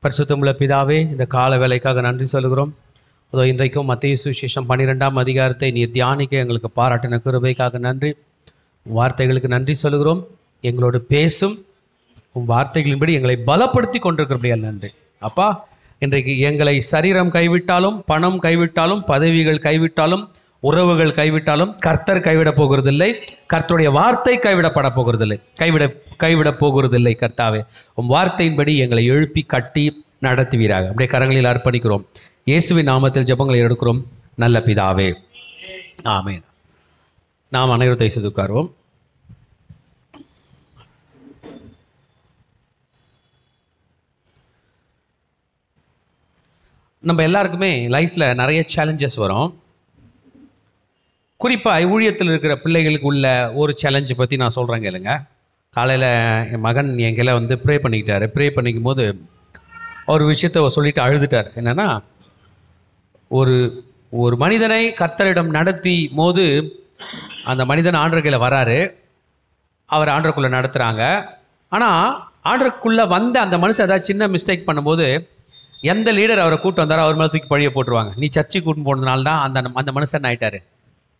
பரிசுத்தமுள்ள பிதாவே, இந்த கால வேலைக்காக நன்றி சொல்கிறோம். அதோ இன்றைக்கும் மத்தேயு சுவிசேஷம் 12ஆம் அதிகாரத்தை நீர் தியானிக்க எங்களுக்கு பாராட்டின கிருபைக்காக நன்றி. வார்த்தைகளுக்கு நன்றி சொல்கிறோம். எங்களோடு பேசும் வார்த்தைகளின்படி எங்களை பலப்படுத்தி கொண்டிருக்கிறபடியால் நன்றி. அப்பா, இன்றைக்கு எங்களை சரீரம் கைவிட்டாலும், பணம் கைவிட்டாலும், பதவிகள் கைவிட்டாலும், உறவுகள் கைவிட்டாலும் கர்த்தர் கைவிட போகிறதில்லை. கர்த்தருடைய வார்த்தை கைவிடப்பட போகிறதில்லை, கைவிட போகிறதில்லை. கர்த்தாவே, உம் வார்த்தையின்படி எங்களை எழுப்பி கட்டி நடத்துவீராக. அப்படியே கரங்களில் அர்ப்பணிக்கிறோம். இயேசுவின் நாமத்தில் ஜெபங்களை எடுக்கிறோம் நல்ல பிதாவே, ஆமென். நாம் அனைவரும் தயவு செய்து உட்காருவோம். நம்ம எல்லாருக்குமே லைஃப்பில் நிறைய சேலஞ்சஸ் வரும். குறிப்பாக ஊழியத்தில் இருக்கிற பிள்ளைகளுக்கு உள்ள ஒரு சேலஞ்சை பற்றி நான் சொல்கிறேன் கேளுங்க. காலையில் என் மகன் எங்களை வந்து ப்ரே பண்ணிக்கிட்டாரு. ப்ரே பண்ணிக்கும் போது ஒரு விஷயத்தை சொல்லிட்டு அழுதுட்டார். என்னென்னா, ஒரு மனிதனை கர்த்தரிடம் நடத்தி போது அந்த மனிதன் ஆண்டருக்குள்ளே வராரு. அவர் ஆண்டருக்குள்ளே நடத்துகிறாங்க. ஆனால் ஆண்டருக்குள்ளே வந்த அந்த மனுஷன் ஏதாவது சின்ன மிஸ்டேக் பண்ணும்போது எந்த லீடர் அவரை கூட்டு வந்தாரோ அவர் மேலே தூக்கி பழிய போட்டுருவாங்க. நீ சர்ச்சைக்கு கூட்டு போனதுனால தான் அந்த மனுஷன் ஆயிட்டாரு,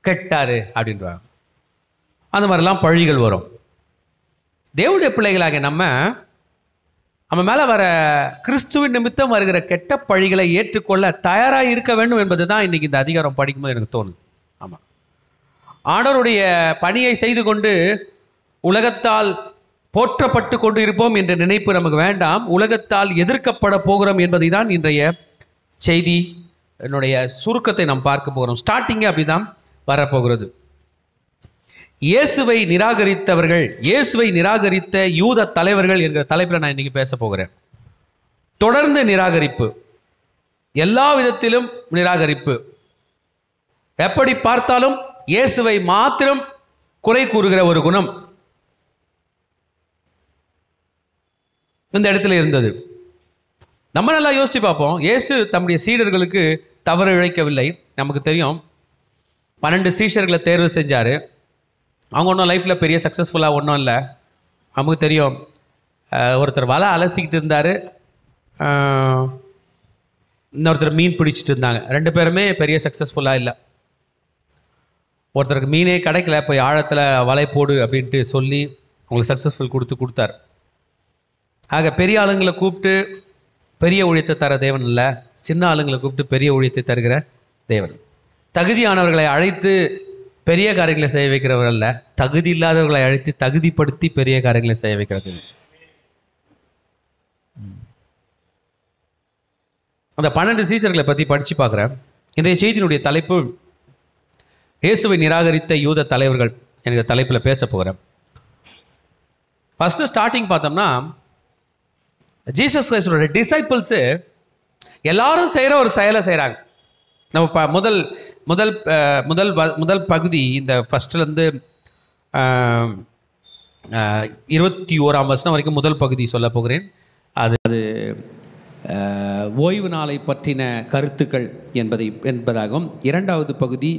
கெட்டாரு அப்படின்றாங்க. அந்த மாதிரிலாம் பழிகள் வரும். தேவனுடைய பிள்ளைகளாக நம்ம மேலே வர கிறிஸ்துவின் நிமித்தம் வருகிற கெட்ட பழிகளை ஏற்றுக்கொள்ள தயாராக இருக்க வேண்டும் என்பது தான் இன்றைக்கி இந்த அதிகாரம் படிக்கும்போது எனக்கு தோணுது. ஆமாம், ஆண்டவருடைய பணியை செய்து கொண்டு உலகத்தால் போற்றப்பட்டு கொண்டு இருப்போம் என்ற நினைப்பு நமக்கு வேண்டாம். உலகத்தால் எதிர்க்கப்பட போகிறோம் என்பதை தான் இன்றைய செய்தி என்னுடைய சுருக்கத்தை நாம் பார்க்க போகிறோம். ஸ்டார்டிங்கே அப்படி தான் வரப்போகிறது. இயேசுவை நிராகரித்தவர்கள், இயேசுவை நிராகரித்த யூத தலைவர்கள் என்கிற தலைப்பில் நான் இன்னைக்கு பேச போகிறேன். தொடர்ந்து நிராகரிப்பு, எல்லா விதத்திலும் நிராகரிப்பு. எப்படி பார்த்தாலும் இயேசுவை மாத்திரம் குறை கூறுகிற ஒரு குணம் இந்த இடத்துல இருந்தது. நம்ம நல்லா யோசிச்சு பார்ப்போம். இயேசு தம்முடைய சீடர்களுக்கு தவறு இழைக்கவில்லை. நமக்கு தெரியும், 12 சீஷர்களை தேர்வு செஞ்சார். அவங்க ஒன்றும் லைஃப்பில் பெரிய சக்ஸஸ்ஃபுல்லாக ஒன்றும் இல்லை. நமக்கு தெரியும், ஒருத்தர் வலை அலசிக்கிட்டு இருந்தார், இன்னொருத்தர் மீன் பிடிச்சிட்டு இருந்தாங்க. 2 பேருமே பெரிய சக்ஸஸ்ஃபுல்லாக இல்லை. ஒருத்தருக்கு மீனே கிடைக்கல, போய் ஆழத்தில் வலை போடு அப்படின்ட்டு சொல்லி அவங்களுக்கு சக்ஸஸ்ஃபுல் கொடுத்தார். ஆக பெரிய ஆளுங்களை கூப்பிட்டு பெரிய ஊழியத்தை தர தேவன் இல்லை, சின்ன ஆளுங்களை கூப்பிட்டு பெரிய ஊழியத்தை தருகிற தேவன். தகுதியானவர்களை அழைத்து பெரிய காரியங்களை செய்ய வைக்கிறவர் அல்ல, தகுதி இல்லாதவர்களை அழைத்து தகுதிப்படுத்தி பெரிய காரியங்களை செய்ய வைக்கிறது. அந்த 12 சீஷர்களை பற்றி படித்து பார்க்குறேன். இன்றைய செய்தியினுடைய தலைப்பு இயேசுவை நிராகரித்த யூத தலைவர்கள் என்கிற தலைப்பில் பேச போகிறேன். ஃபஸ்ட்டு ஸ்டார்டிங் பார்த்தோம்னா, ஜீசஸ் கிரைஸ்டோட டிசைபிள்ஸு எல்லாரும் செய்கிற ஒரு செயலை செய்கிறாங்க. நம்ம முதல் பகுதி, இந்த ஃபஸ்ட்லேருந்து 21ஆம் வசனம் வரைக்கும் முதல் பகுதி சொல்ல போகிறேன். அது ஓய்வு நாளை பற்றின கருத்துக்கள் என்பதாகும். 2வது பகுதி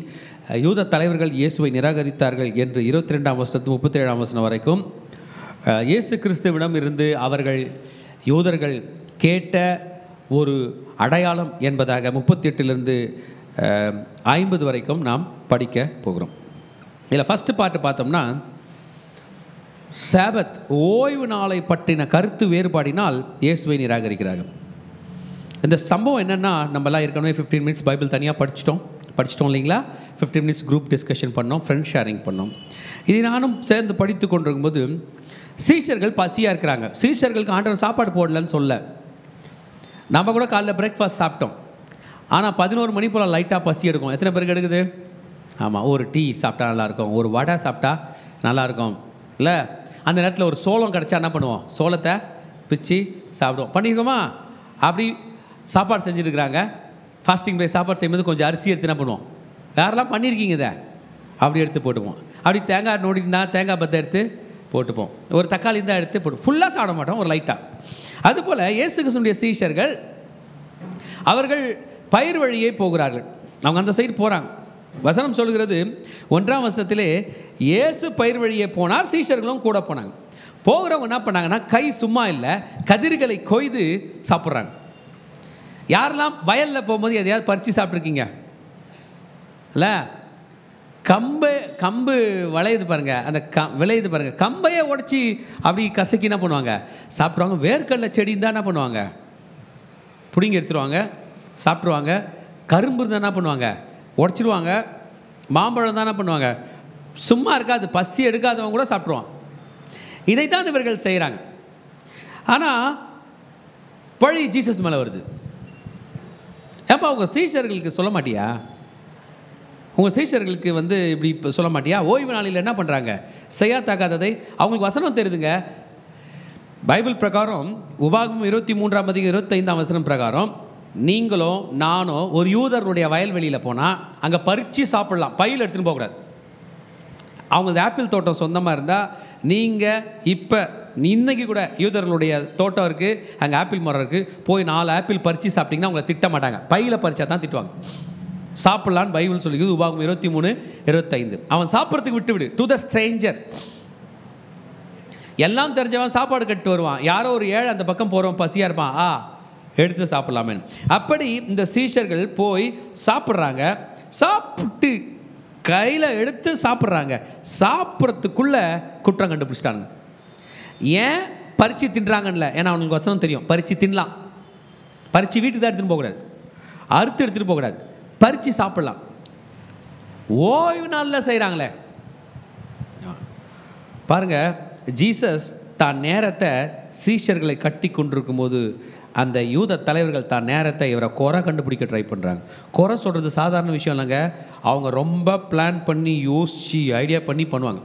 யூத தலைவர்கள் இயேசுவை நிராகரித்தார்கள் என்று 22ஆம் வசனத்து 37ஆம் வசனம் வரைக்கும் இயேசு கிறிஸ்துவிடம் இருந்து அவர்கள் யூதர்கள் கேட்ட ஒரு அடையாளம் என்பதாக 38லிருந்து 50 வரைக்கும் நாம் படிக்க போகிறோம். இதில் ஃபஸ்ட்டு பாட்டு பார்த்தோம்னா, சாபத் ஓய்வு நாளை பற்றின கருத்து வேறுபாடினால் இயேசுவை நிராகரிக்கிறார்கள். இந்த சம்பவம் என்னென்னா, நம்மலாம் ஏற்கனவே 15 மினிட்ஸ் பைபிள் தனியாக படிச்சிட்டோம் இல்லைங்களா? 15 மினிட்ஸ் குரூப் டிஸ்கஷன் பண்ணோம், ஃப்ரெண்ட் ஷேரிங் பண்ணோம். இதை நானும் சேர்ந்து படித்து கொண்டிருக்கும்போது சீஷர்கள் பசியாக இருக்கிறாங்க. சீஷர்களுக்கு ஆண்டவர் சாப்பாடு போடலன்னு சொல்ல, நம்ம கூட காலைல பிரேக்ஃபாஸ்ட் சாப்பிட்டோம். ஆனால் 11 மணி போல் லைட்டாக பசி எடுக்கும். எத்தனை பேருக்கு எடுக்குது? ஆமாம், ஒரு டீ சாப்பிட்டா நல்லாயிருக்கும், ஒரு வடை சாப்பிட்டா நல்லாயிருக்கும் இல்லை? அந்த நேரத்தில் ஒரு சோளம் கிடச்சா என்ன பண்ணுவோம்? சோளத்தை பிச்சு சாப்பிடுவோம். பண்ணியிருக்கோமா? அப்படி சாப்பாடு செஞ்சுருக்குறாங்க. ஃபாஸ்டிங் டே சாப்பாடு செய்யும்போது கொஞ்சம் அரிசி எடுத்து என்ன பண்ணுவோம்? யாரெல்லாம் பண்ணியிருக்கீங்க இதை? அப்படி எடுத்து போட்டுப்போம். அப்படி தேங்காய் நோடினா தேங்காய் பத்தை எடுத்து போட்டுப்போம். ஒரு தக்காளி தான் எடுத்து போட்டு ஃபுல்லாக சாப்பிட மாட்டோம், ஒரு லைட்டாக. அதுபோல் இயேசு கிறிஸ்துவினுடைய சீஷர்கள் அவர்கள் பயிர் வழியே போகிறார்கள். அவங்க அந்த சைடு போகிறாங்க. வசனம் சொல்கிறது 1ஆம் வசனத்திலே இயேசு பயிர் வழியே போனார், சீஷர்களும் கூட போனாங்க. போகிறவங்க என்ன பண்ணாங்கன்னா கை சும்மா இல்லை, கதிர்களை கொய்து சாப்பிட்றாங்க. யாரெல்லாம் வயலில் போகும்போது எதையாவது பறித்து சாப்பிட்ருக்கீங்க இல்லை? கம்பு விளையுது பாருங்க, அந்த விளையுது பாருங்க, கம்பையே உடச்சி அப்படி கசக்கி என்ன பண்ணுவாங்க சாப்பிட்ருவாங்க. வேர்க்கடலை செடி இருந்தால் என்ன பண்ணுவாங்க பிடுங்கி எடுத்துருவாங்க, சாப்பிட்ருவாங்க. கரும்பு இருந்தால் என்ன பண்ணுவாங்க உடச்சிடுவாங்க. மாம்பழம் தான் என்ன பண்ணுவாங்க சும்மா இருக்காது, பசி எடுக்காதவங்க கூட சாப்பிட்ருவான். இதைத்தான் இவர்கள் செய்கிறாங்க. ஆனால் பழி ஜீசஸ் மேலே வருது. ஏப்பா உங்கள் சீஷர்களுக்கு சொல்ல மாட்டியா? உங்கள் சீஷர்களுக்கு இப்படி சொல்ல மாட்டியா? ஓய்வு நாளில் என்ன பண்ணுறாங்க? செய்யத்தகாததை. அவங்களுக்கு வசனம் தெரியுதுங்க. பைபிள் பிரகாரம் உபாகமம் 23:25 பிரகாரம் நீங்களும் நானும் ஒரு யூதர்களுடைய வயல்வெளியில் போனால் அங்கே பறித்து சாப்பிட்லாம், பையில் எடுத்துன்னு போகக்கூடாது. அவங்களுக்கு ஆப்பிள் தோட்டம் சொந்தமாக இருந்தால் நீங்கள் இப்போ இன்றைக்கி கூட யூதர்களுடைய தோட்டம் இருக்குது, அங்கே ஆப்பிள் மரம் இருக்குது, போய் 4 ஆப்பிள் பறித்து சாப்பிட்டிங்கன்னா அவங்கள திட்ட மாட்டாங்க. பையில் பறிச்சா தான் திட்டுவாங்க. சாப்பிட்லான்னு பைபிள் சொல்லிக்குது. உபாகமம் 23:25. அவன் சாப்பிட்றதுக்கு விட்டு விடு. To the Stranger. எல்லாம் தெரிஞ்சவன் சாப்பாடு கட்டு வருவான். யாரோ ஒரு ஏழை அந்த பக்கம் போகிறவன் பசியாக இருப்பான், எடுத்து சாப்பிட்லாமே. அப்படி இந்த சீஷர்கள் போய் சாப்பிட்றாங்க. சாப்பிட்டு கையில் எடுத்து சாப்பிட்றாங்க. சாப்பிட்றதுக்குள்ளே குற்றம் கண்டுபிடிச்சிட்டாங்க. ஏன் பறித்து தின்றாங்கன்னு? ஏன்னா அவனுக்கு வசனம் தெரியும், பறித்து தின்னலாம். பறித்து வீட்டுக்கு தான் எடுத்துகிட்டு போகக்கூடாது, அறுத்து எடுத்துகிட்டு போகக்கூடாது, பறித்து சாப்பிடலாம். ஓய்வு நாளில் செய்கிறாங்களே பாருங்க. ஜீசஸ் தான் நேரத்தை சீஷர்களை கட்டி கொண்டிருக்கும் போது அந்த யூத தலைவர்கள் தான் நேரத்தை இவரை குறை கண்டுபிடிக்க ட்ரை பண்ணுறாங்க. குறை சொல்கிறது சாதாரண விஷயம் இல்லைங்க. அவங்க ரொம்ப பிளான் பண்ணி யோசித்து ஐடியா பண்ணி பண்ணுவாங்க.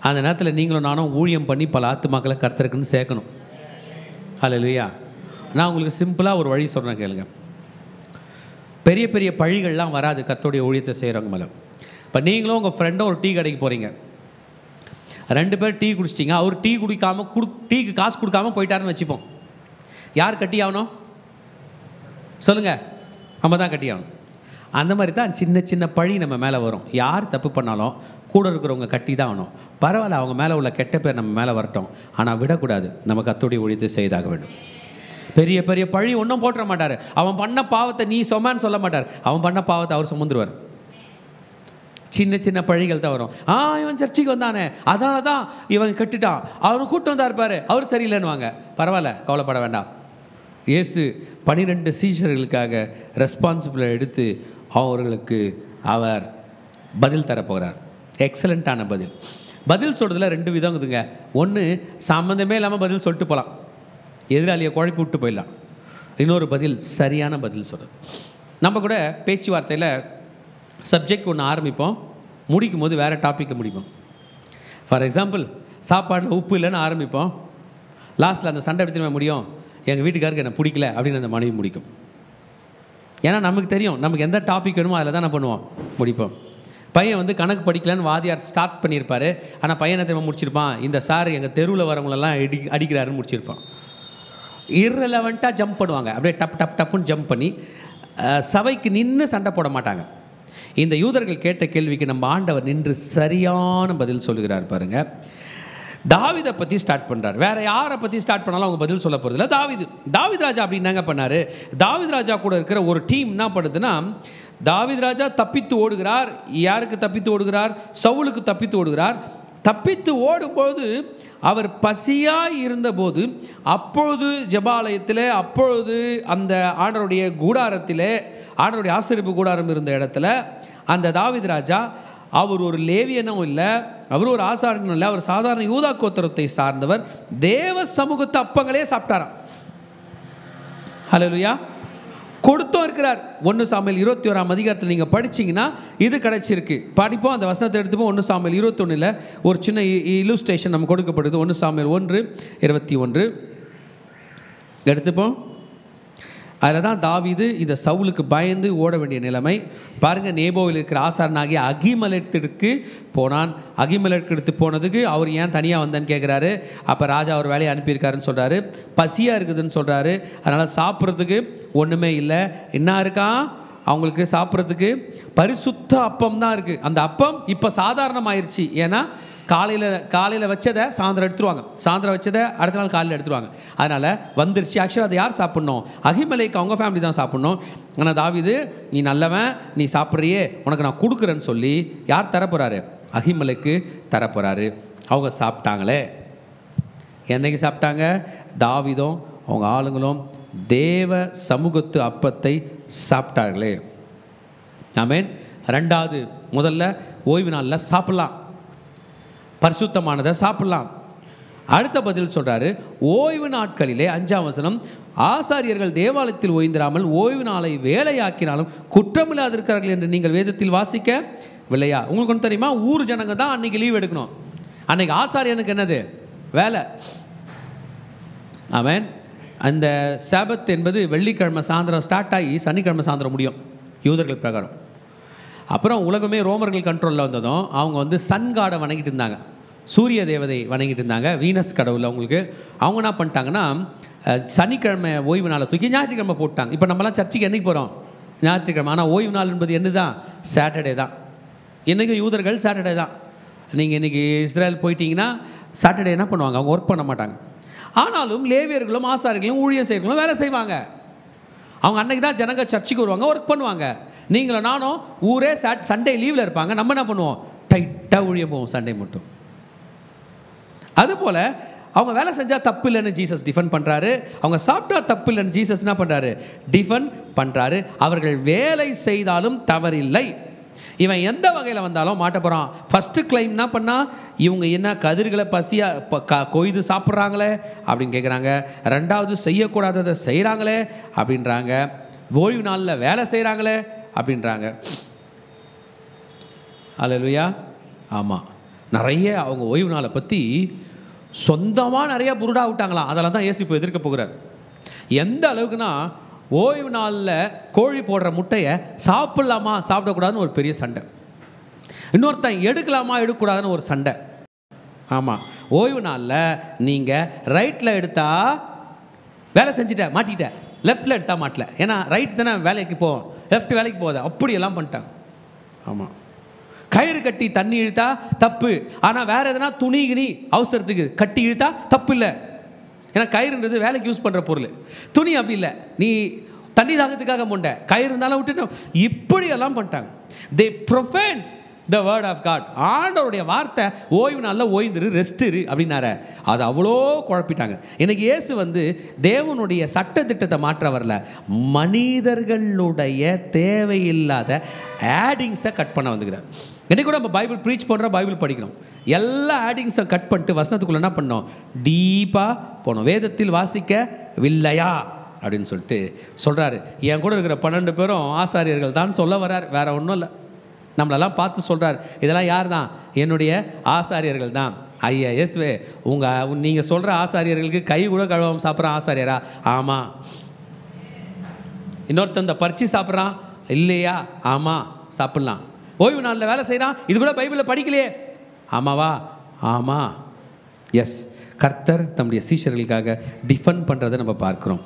அந்த நேரத்தில் நீங்களும் நானும் ஊழியம் பண்ணி பல ஆத்துமாக்களை கர்த்தருக்குன்னு சேர்க்கணும். ஹல்லேலூயா. நான் உங்களுக்கு சிம்பிளாக ஒரு வழி சொல்கிறேன் கேளுங்க. பெரிய பெரிய பழிகள்லாம் வராது கர்த்தருடைய ஊழியத்தை செய்கிறவங்க மேலே. இப்போ நீங்களும் உங்கள் ஃப்ரெண்டும் ஒரு டீ கடைக்கு போகிறீங்க, 2 பேர் டீ குடிச்சிட்டிங்க. அவர் டீ குடிக்காமல் டீக்கு காசு கொடுக்காமல் போயிட்டாருன்னு வச்சுப்போம். யார் கட்டி ஆகணும் சொல்லுங்கள்? நம்ம தான் கட்டி ஆகணும். அந்த மாதிரி தான் சின்ன சின்ன பழி நம்ம மேலே வரும். யார் தப்பு பண்ணாலும் கூட இருக்கிறவங்க கட்டி தான் ஆகணும். பரவாயில்ல, அவங்க மேலே உள்ள கெட்ட பேர் நம்ம மேலே வரட்டும், ஆனால் விடக்கூடாது. நம்ம கர்த்தருடைய ஊழியத்தை செய்தாக வேண்டும். பெரிய பெரிய பழி ஒன்றும் போட்டுற மாட்டார். அவன் பண்ண பாவத்தை நீ சொமான்னு சொல்ல மாட்டார். அவன் பண்ண பாவத்தை அவர் சுமந்துருவார். சின்ன சின்ன பழிகள் தான் வரும். இவன் சர்ச்சைக்கு வந்தானே, அதனால தான் இவன் கட்டுட்டான், அவனை கூட்டம் வந்தா இருப்பார், அவர் சரியில்லைன்னு வாங்க. பரவாயில்ல, கவலைப்பட வேண்டாம். இயேசு 12 சீஷர்களுக்காக ரெஸ்பான்சிபிளை எடுத்து அவர்களுக்கு அவர் பதில் தரப்போகிறார். எக்ஸலண்ட்டான பதில் சொல்கிறதுல 2 விதம் இருக்குதுங்க. ஒன்று சம்மந்தமே இல்லாமல் பதில் சொல்லிட்டு போகலாம், எதிராளியை குழப்பி விட்டு போயிடலாம். இன்னொரு பதில் சரியான பதில் சொல்கிறது. நம்ம கூட பேச்சுவார்த்தையில் சப்ஜெக்ட் ஒன்று ஆரம்பிப்போம், முடிக்கும் போது வேறு டாப்பிக்கில் முடிப்போம். ஃபார் எக்ஸாம்பிள், சாப்பாட்டில் உப்பு இல்லைன்னு ஆரம்பிப்போம், லாஸ்ட்டில் அந்த சண்டை எடுத்துமே முடியும், எங்கள் வீட்டுக்காருக்கு என்ன பிடிக்கல அப்படின்னு அந்த மனைவி முடிக்கும். ஏன்னா நமக்கு தெரியும் நமக்கு எந்த டாபிக் வேணுமோ அதில் தான் என்ன பண்ணுவோம், முடிப்போம். பையன் கணக்கு படிக்கலான்னு வாதியார் ஸ்டார்ட் பண்ணியிருப்பார். ஆனால் பையனை திரும்ப முடிச்சிருப்பான், இந்த சார் எங்கள் தெருவில் வரவங்களெல்லாம் அடிக்கிறாருன்னு முடிச்சிருப்பான். இர்ரெலவெண்ட்டாக ஜம்ப் பண்ணுவாங்க, அப்படியே டப்புன்னு ஜம்ப் பண்ணி சபைக்கு நின்று சண்டை போட மாட்டாங்க. இந்த யூதர்கள் கேட்ட கேள்விக்கு நம்ம ஆண்டவர் நின்று சரியான பதில் சொல்லுகிறார் பாருங்க. தாவீதை பற்றி ஸ்டார்ட் பண்ணுறார். வேறு யாரை பற்றி ஸ்டார்ட் பண்ணாலும் அவங்க பதில் சொல்ல போகிறதில்ல. தாவீது ராஜா அப்படி என்னங்க பண்ணார்? தாவீது ராஜா கூட இருக்கிற ஒரு டீம் என்ன பண்ணுதுன்னா, தாவீது ராஜா தப்பித்து ஓடுகிறார். யாருக்கு தப்பித்து ஓடுகிறார்? சவுலுக்கு தப்பித்து ஓடுகிறார். தப்பித்து ஓடும்போது அவர் பசியாக இருந்தபோது, அப்பொழுது ஜெபாலயத்தில், அப்பொழுது அந்த ஆண்டவருடைய கூடாரத்தில், ஆண்டவருடைய ஆசரிப்பு கூடாரம் இருந்த இடத்துல அந்த தாவீது ராஜா, அவர் ஒரு லேவியனும் இல்லை, அவர் ஒரு ஆசாரியனும் இல்லை, அவர் சாதாரண யூதா கோத்திரத்தை சார்ந்தவர், தேவ சமூகத்து அப்பங்களே சாப்பிட்டாராம். ஹல்லேலூயா. கொடுத்தும் இருக்கிறார். 1 சாமுவேல் 21 நீங்கள் படிச்சிங்கன்னா இது கிடச்சிருக்கு. படிப்போம், அந்த வசனத்தை எடுத்துப்போம். 1 சாமுவேல் 21 ஒரு சின்ன இல்லுஸ்ட்ரேஷன் நம்ம கொடுக்கப்படுது. 1 சாமுவேல் 1:21 எடுத்துப்போம். அதில் தான் தாவீது இந்த சவுலுக்கு பயந்து ஓட வேண்டிய நிலைமை பாருங்கள். நேபோவில் இருக்கிற ஆசாரனாகிய அகிமெலேத்திற்கு போனான். அகிமெலேத்திற்கு போனதுக்கு அவர் ஏன் தனியாக வந்தேன்னு கேட்குறாரு. அப்போ ராஜா அவர் வேலையை அனுப்பியிருக்காருன்னு சொல்கிறாரு. பசியாக இருக்குதுன்னு சொல்கிறாரு. அதனால் சாப்பிட்றதுக்கு ஒன்றுமே இல்லை. என்ன இருக்கான் அவங்களுக்கு சாப்பிட்றதுக்கு? பரிசுத்த அப்பம் தான் இருக்குது. அந்த அப்பம் இப்போ சாதாரணமாயிருச்சு. ஏன்னா காலையில் வச்சதை சாயந்தரம் எடுத்துருவாங்க, சாயந்தரம் வச்சதை அடுத்த நாள் காலையில் எடுத்துருவாங்க. அதனால் வந்துருச்சு. ஆக்சுவலாக அதை யார் சாப்பிட்ணும்? அகிமலைக்கு அவங்க ஃபேமிலி தான் சாப்பிட்ணும். ஆனால் தாவீது, நீ நல்லவன், நீ சாப்பிட்றியே, உனக்கு நான் கொடுக்குறேன்னு சொல்லி யார் தரப்போகிறாரு? அகிமலைக்கு தரப்போகிறாரு. அவங்க சாப்பிட்டாங்களே. என்னைக்கு சாப்பிட்டாங்க? தாவீதும் அவங்க ஆளுங்களும் தேவ சமூகத்து அப்பத்தை சாப்பிட்டார்களே. ஆமென். ரெண்டாவது, முதல்ல ஓய்வு நாளில் சாப்பிட்லாம், பரிசுத்தமானதை சாப்பிட்லாம். அடுத்த பதில் சொல்கிறாரு, ஓய்வு நாட்களிலே 5ஆம் வசனம், ஆசாரியர்கள் தேவாலயத்தில் ஓய்ந்திராமல் ஓய்வு நாளை வேலையாக்கினாலும் குற்றமில்லாதிருக்கிறார்கள் என்று நீங்கள் வேதத்தில் வாசிக்கவில்லையா? உங்களுக்கு ஒன்று தெரியுமா? ஊர் ஜனங்க தான் அன்றைக்கி லீவ் எடுக்கணும். அன்றைக்கி ஆசாரியனுக்கு என்னது? வேலை. ஆமென். அந்த சாபத் என்பது வெள்ளிக்கிழமை சாயந்தரம் ஸ்டார்ட் ஆகி சனிக்கிழமை சாயந்தரம் முடியும் யூதர்கள் பிரகாரம். அப்புறம் உலகமே ரோமர்கள் கண்ட்ரோலில் வந்ததும் அவங்க சன் காடை வணங்கிட்டு இருந்தாங்க, சூரிய தேவதை வணங்கிட்டு இருந்தாங்க, வீனஸ் கடவுள் அவங்களுக்கு. அவங்க என்ன பண்ணிட்டாங்கன்னா சனிக்கிழமை ஓய்வு நாளை தூக்கி ஞாயிற்றுக்கிழமை போட்டாங்க. இப்போ நம்மலாம் சர்ச்சுக்கு என்றைக்கு போகிறோம்? ஞாயிற்றுக்கிழமை. ஆனால் ஓய்வு நாள் என்பது என்ன தான்? சாட்டர்டே தான். இன்றைக்கி யூதர்கள் சாட்டர்டே தான். நீங்கள் இன்றைக்கி இஸ்ரேல் போயிட்டீங்கன்னா சாட்டர்டே என்ன பண்ணுவாங்க? அவங்க ஒர்க் பண்ண மாட்டாங்க. ஆனாலும் லேவியர்களும் ஆசாரிகளும் ஊழியம் செய்யர்களும் வேலை செய்வாங்க. அவங்க அன்றைக்கி தான் ஜனங்க சர்ச்சுக்கு வருவாங்க, ஒர்க் பண்ணுவாங்க. நீங்களும் நானும் ஊரே சண்டே லீவில் இருப்பாங்க, நம்ம என்ன பண்ணுவோம்? டைட்டாக ஊழியம் போவோம் சண்டே மட்டும். அதுபோல் அவங்க வேலை செஞ்சால் தப்பு இல்லைன்னு ஜீசஸ் டிஃபன் பண்ணுறாரு, அவங்க சாப்பிட்டா தப்பு இல்லைன்னு ஜீசஸ் என்ன பண்ணுறாரு? டிஃபன் பண்ணுறாரு. அவர்கள் வேலை செய்தாலும் தவறில்லை. இவன் எந்த வகையில் வந்தாலும் மாட்ட போகிறான். ஃபஸ்ட்டு கிளைம் என்ன பண்ணால், இவங்க என்ன கதிர்களை பசியாக கொய்து சாப்பிட்றாங்களே அப்படின்னு கேட்குறாங்க. ரெண்டாவது, செய்யக்கூடாததை செய்கிறாங்களே அப்படின்றாங்க. ஓய்வு நாளில் வேலை செய்கிறாங்களே அப்படின்றாங்க. அல்லேலூயா. ஆமாம், நிறைய அவங்க ஓய்வு நாளை பற்றி சொந்தமாக நிறைய புருடா விட்டாங்களாம். அதெல்லாம் தான் இயேசு இப்போ எதிர்க்க போகிறார். எந்த அளவுக்குன்னா, ஓய்வு நாளில் கோழி போடுற முட்டையை சாப்பிட்லாமா சாப்பிடக்கூடாதுன்னு ஒரு பெரிய சண்டை, இன்னொருத்தன் எடுக்கலாமா எடுக்கக்கூடாதுன்னு ஒரு சண்டை. ஆமாம், ஓய்வு நாளில் நீங்கள் ரைட்டில் எடுத்தால் வேலை செஞ்சுட்ட மாட்டிக்கிட்ட, லெஃப்டில் எடுத்தால் மாட்டல. ஏன்னா ரைட் தானே வேலைக்கு போவோம், லெஃப்ட் வேலைக்கு போகாது, அப்படியெல்லாம் பண்ணிட்டாங்க. ஆமாம், கயிறு கட்டி தண்ணி இழுத்தா தப்பு, ஆனால் வேறு எதனா துணி கிணி அவசரத்துக்கு கட்டி இழுத்தா தப்பு இல்லை. ஏன்னா கயிறுன்றது வேலைக்கு யூஸ் பண்ணுற பொருள், துணி அப்படி இல்லை. நீ தண்ணி தாகத்துக்காக முண்டை, கயிறு இருந்தாலும் விட்டுட்டு இப்படியெல்லாம் பண்ணிட்டாங்க. தே ப்ரொஃபேன் த வேர்ட் ஆஃப் காட். ஆண்டவருடைய வார்த்தை ஓய்வு நாளில் ஓய்ந்துரு, ரெஸ்ட் இரு அப்படின்னார, அது அவ்வளோ குழப்பிட்டாங்க. எனக்கு இயேசு தேவனுடைய சட்ட திட்டத்தை மாற்ற வரல, மனிதர்களுடைய தேவையில்லாத ஆடிங்ஸை கட் பண்ண வந்துக்கிறார். இன்றைக்கி கூட நம்ம பைபிள் ப்ரீச் பண்ணுறோம், பைபிள் படிக்கணும், எல்லா ஆடிங்ஸை கட் பண்ணிட்டு வசனத்துக்குள்ளே என்ன பண்ணோம்? டீப்பாக போனோம். வேதத்தில் வாசிக்கவில்லையா அப்படின்னு சொல்லிட்டு சொல்கிறாரு. என் கூட இருக்கிற 12 பேரும் ஆசாரியர்கள் தான் சொல்ல வர்றார், வேறு ஒன்றும் இல்லை. நம்மளெல்லாம் பார்த்து சொல்கிறார், இதெல்லாம் யார் தான்? என்னுடைய ஆசாரியர்கள் தான். ஐயா எஸ்வே, நீங்கள் சொல்கிற ஆசாரியர்களுக்கு கை கூட கழுவாமல் சாப்பிட்ற ஆசாரியரா? ஆமாம். இன்னொருத்தன் இந்த பறிச்சு சாப்பிட்றான் இல்லையா? ஆமாம், சாப்பிட்லாம். ஓய்வு நாளில் வேலை செய்கிறான், இது கூட பைபிளில் படிக்கலையே? ஆமாவா? ஆமாம். எஸ், கர்த்தர் தம்முடைய சீஷர்களுக்காக டிஃபன் பண்ணுறதை நம்ம பார்க்குறோம்.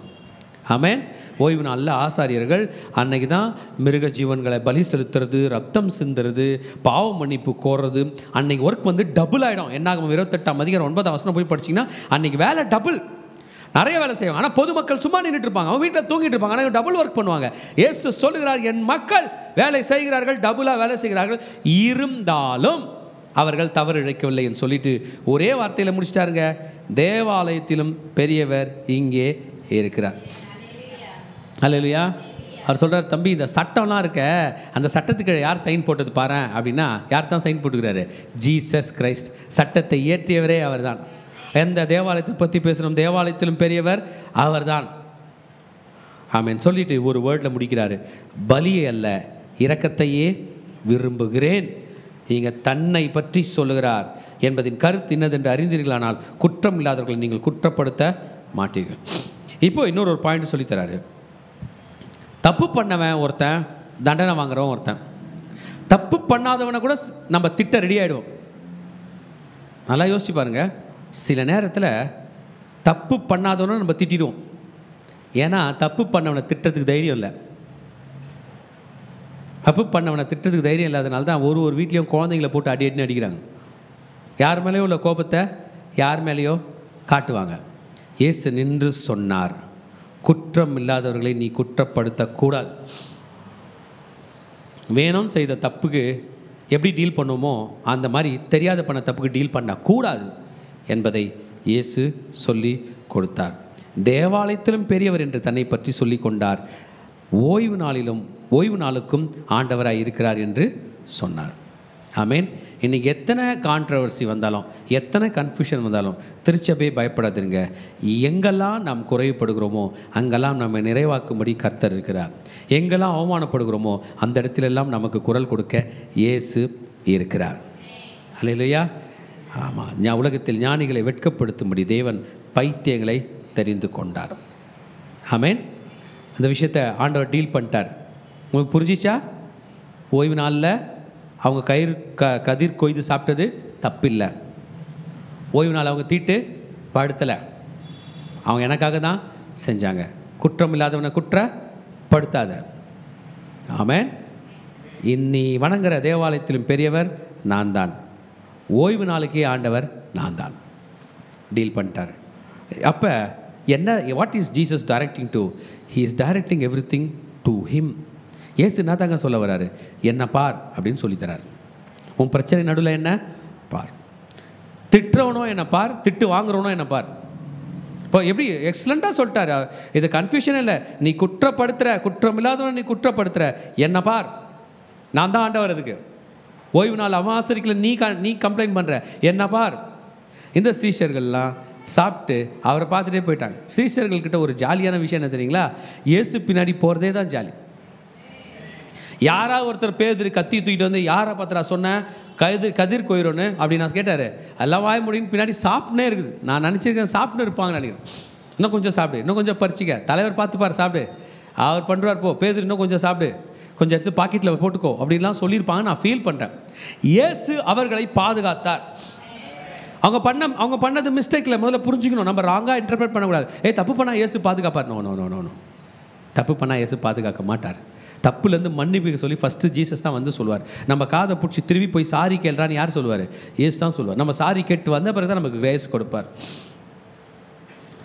ஆமென். ஓய்வு நாளில் ஆசாரியர்கள் அன்னைக்கு தான் மிருக ஜீவன்களை பலி செலுத்துறது, ரத்தம் சிந்துறது, பாவ மன்னிப்பு கோர்றது. அன்னைக்கு ஒர்க் டபுள் ஆகிடும். என்னாகும் 28:9 போய் படிச்சிங்கன்னா அன்றைக்கி வேலை டபுள், நிறைய வேலை செய்வாங்க. ஆனால் பொதுமக்கள் சும்மா நின்றுட்டு இருப்பாங்க, அவங்க வீட்டில் தூங்கிட்டு இருப்பாங்க, ஆனால் டபுள் ஒர்க் பண்ணுவாங்க. இயேசு சொல்லுகிறார், என் மக்கள் வேலை செய்கிறார்கள், டபுளாக வேலை செய்கிறார்கள், இருந்தாலும் அவர்கள் தவறு இழைக்கவில்லை என்று சொல்லிட்டு ஒரே வார்த்தையில் முடிச்சிட்டாருங்க, தேவாலயத்திலும் பெரியவர் இங்கே இருக்கிறார். அல்லேலூயா. அவர் சொல்கிறார், தம்பி இந்த சட்டம்லாம் இருக்க, அந்த சட்டத்துக்கு யார் சைன் போட்டது பாரு அப்படின்னா, யார் தான் சைன் போட்டுக்கிறாரு? Jesus Christ. சட்டத்தை இயற்றியவரே அவர் தான். எந்த தேவாலயத்தை பற்றி பேசுகிறோம்? தேவாலயத்திலும் பெரியவர் அவர் தான். ஆமென். சொல்லிட்டு ஒரு வேர்டில் முடிக்கிறாரு, பலியை அல்ல இரக்கத்தையே விரும்புகிறேன். இங்கே தன்னை பற்றி சொல்லுகிறார் என்பதின் கருத்து இன்னதென்று அறிந்தீர்களானால் குற்றம் இல்லாதவர்களை நீங்கள் குற்றப்படுத்த மாட்டீர்கள். இப்போ இன்னொரு பாயிண்ட் சொல்லித்தராரு. தப்பு பண்ணவன் ஒருத்தன், தண்டனை வாங்குறவன் ஒருத்தன். தப்பு பண்ணாதவனை கூட நம்ம திட்ட ரெடி ஆகிடுவோம். நல்லா யோசிச்சு பாருங்க. சில நேரத்தில் தப்பு பண்ணாதவனை நம்ம திட்டிடுவோம். ஏன்னா தப்பு பண்ணவனை திட்டத்துக்கு தைரியம் இல்லை. தப்பு பண்ணவனை திட்டத்துக்கு தைரியம் இல்லாதனால தான் ஒரு வீட்லேயும் குழந்தைங்களை போட்டு அடி அடின்னு அடிக்கிறாங்க. யார் மேலேயோ உள்ள கோபத்தை யார் மேலேயோ காட்டுவாங்க. இயேசு நின்று சொன்னார், குற்றம் இல்லாதவர்களை நீ குற்றப்படுத்தக்கூடாது. வேணும்னு செய்த தப்புக்கு எப்படி டீல் பண்ணுவோமோ அந்த மாதிரி தெரியாத பண்ண தப்புக்கு டீல் பண்ணக்கூடாது என்பதை இயேசு சொல்லி கொடுத்தார். தேவாலயத்திலும் பெரியவர் என்று தன்னை பற்றி சொல்லி கொண்டார். ஓய்வு நாளுக்கும் ஆண்டவராய் இருக்கிறார் என்று சொன்னார். ஆமேன். இன்றைக்கி எத்தனை கான்ட்ரவர்சி வந்தாலும், எத்தனை கன்ஃபியூஷன் வந்தாலும் திருச்சபையை பயப்படாதுங்க. எங்கெல்லாம் நாம் குறைவுபடுகிறோமோ அங்கெல்லாம் நம்ம நிறைவாக்கும்படி கர்த்தர் இருக்கிறார். எங்கெல்லாம் அவமானப்படுகிறோமோ அந்த இடத்துலெல்லாம் நமக்கு குரல் கொடுக்க இயேசு இருக்கிறார். அல்லேலூயா. ஆமாம், உலகத்தில் ஞானிகளை வெட்கப்படுத்தும்படி தேவன் பைத்தியங்களை தெரிந்து கொண்டார். ஆமேன். அந்த விஷயத்தை ஆண்டவர் டீல் பண்ணிட்டார். உங்களுக்கு புரிஞ்சிச்சா? ஓய்வு நாளில் அவங்க கதிர் கொய்து சாப்பிட்டது தப்பில்லை. ஓய்வு நாள் அவங்க தீட்டு படுத்தலை, அவங்க எனக்காக தான் செஞ்சாங்க. குற்றம் இல்லாதவனை குற்றப்படுத்தாத. ஆமேன். இன்னி வணங்குற தேவாலயத்திலும் பெரியவர் நான் தான், ஓய்வு நாளுக்கே ஆண்டவர் நான் தான். டீல் பண்ணிட்டார். அப்போ என்ன, what is Jesus directing to? He is directing everything to him. Yesu என்ன தாங்க சொல்ல வர்றாரு? என்ன பார் அப்படின்னு சொல்லித்தரார். உன் பிரச்சனை நடுவில் என்ன பார். திட்டுறவனோ என்ன பார், திட்டு வாங்குறவனோ என்ன பார். இப்போ எப்படி எக்ஸலண்ட்டாக சொல்லிட்டாரு. இது கன்ஃபியூஷன் இல்லை. நீ குற்றப்படுத்துகிற, குற்றம் இல்லாதவனை நீ குற்றப்படுத்துகிற, என்ன பார். நான் தான் ஆண்டவர். அதுக்கு ஓய்வு நாள் அமாவாசைக்குள்ள நீ கம்ப்ளைண்ட் பண்ணுற, என்ன பார். இந்த சீஷர்கள்லாம் சாப்பிட்டு அவரை பார்த்துட்டே போயிட்டாங்க. சீஷர்கள்கிட்ட ஒரு ஜாலியான விஷயம் என்ன தெரியுங்களா? இயேசு பின்னாடி போகிறதே தான் ஜாலி. யாராவது ஒருத்தர் பேதுரு கத்தி தூக்கிட்டு வந்து யாரை பார்த்துறா சொன்ன கதிர் கொயிரோன்னு அப்படி நான் கேட்டார். எல்லாம் வாய முடியும் பின்னாடி சாப்பிட்டுனே இருக்குது. நான் நினச்சிருக்கேன் சாப்பிட்டு இருப்பாங்கன்னு நினைக்கிறேன். இன்னும் கொஞ்சம் சாப்பிடு, இன்னும் கொஞ்சம் பறிச்சிக்க, தலைவர் பார்த்துப்பார் சாப்பிடு, அவர் பண்ணுறார் போ, பேதுரு இன்னும் கொஞ்சம் சாப்பிடு, கொஞ்சம் எடுத்து பாக்கெட்டில் போட்டுக்கோ அப்படின்லாம் சொல்லியிருப்பாங்க. நான் ஃபீல் பண்ணுறேன். இயேசு அவர்களை பாதுகாத்தார். அவங்க பண்ணது மிஸ்டேக்கில் முதல்ல புரிஞ்சுக்கணும். நம்ம ராங்காக இன்டர்பிரேட் பண்ணக்கூடாது. தப்பு பண்ணால் இயேசு பாதுகாப்பார். No no no no no தப்பு பண்ணால் இயேசு பாதுகாக்க மாட்டார். தப்புலேருந்து மன்னிப்பு சொல்லி ஃபஸ்ட்டு ஜீசஸ் தான் வந்து சொல்லுவார். நம்ம காதை பிடிச்சி திரும்பி போய் சாரி கேள்றான்னு யார் சொல்லுவார்? இயேசு தான் சொல்லுவார். நம்ம சாரி கேட்டு வந்த பிறகு தான் நமக்கு கிரேஸ் கொடுப்பார்.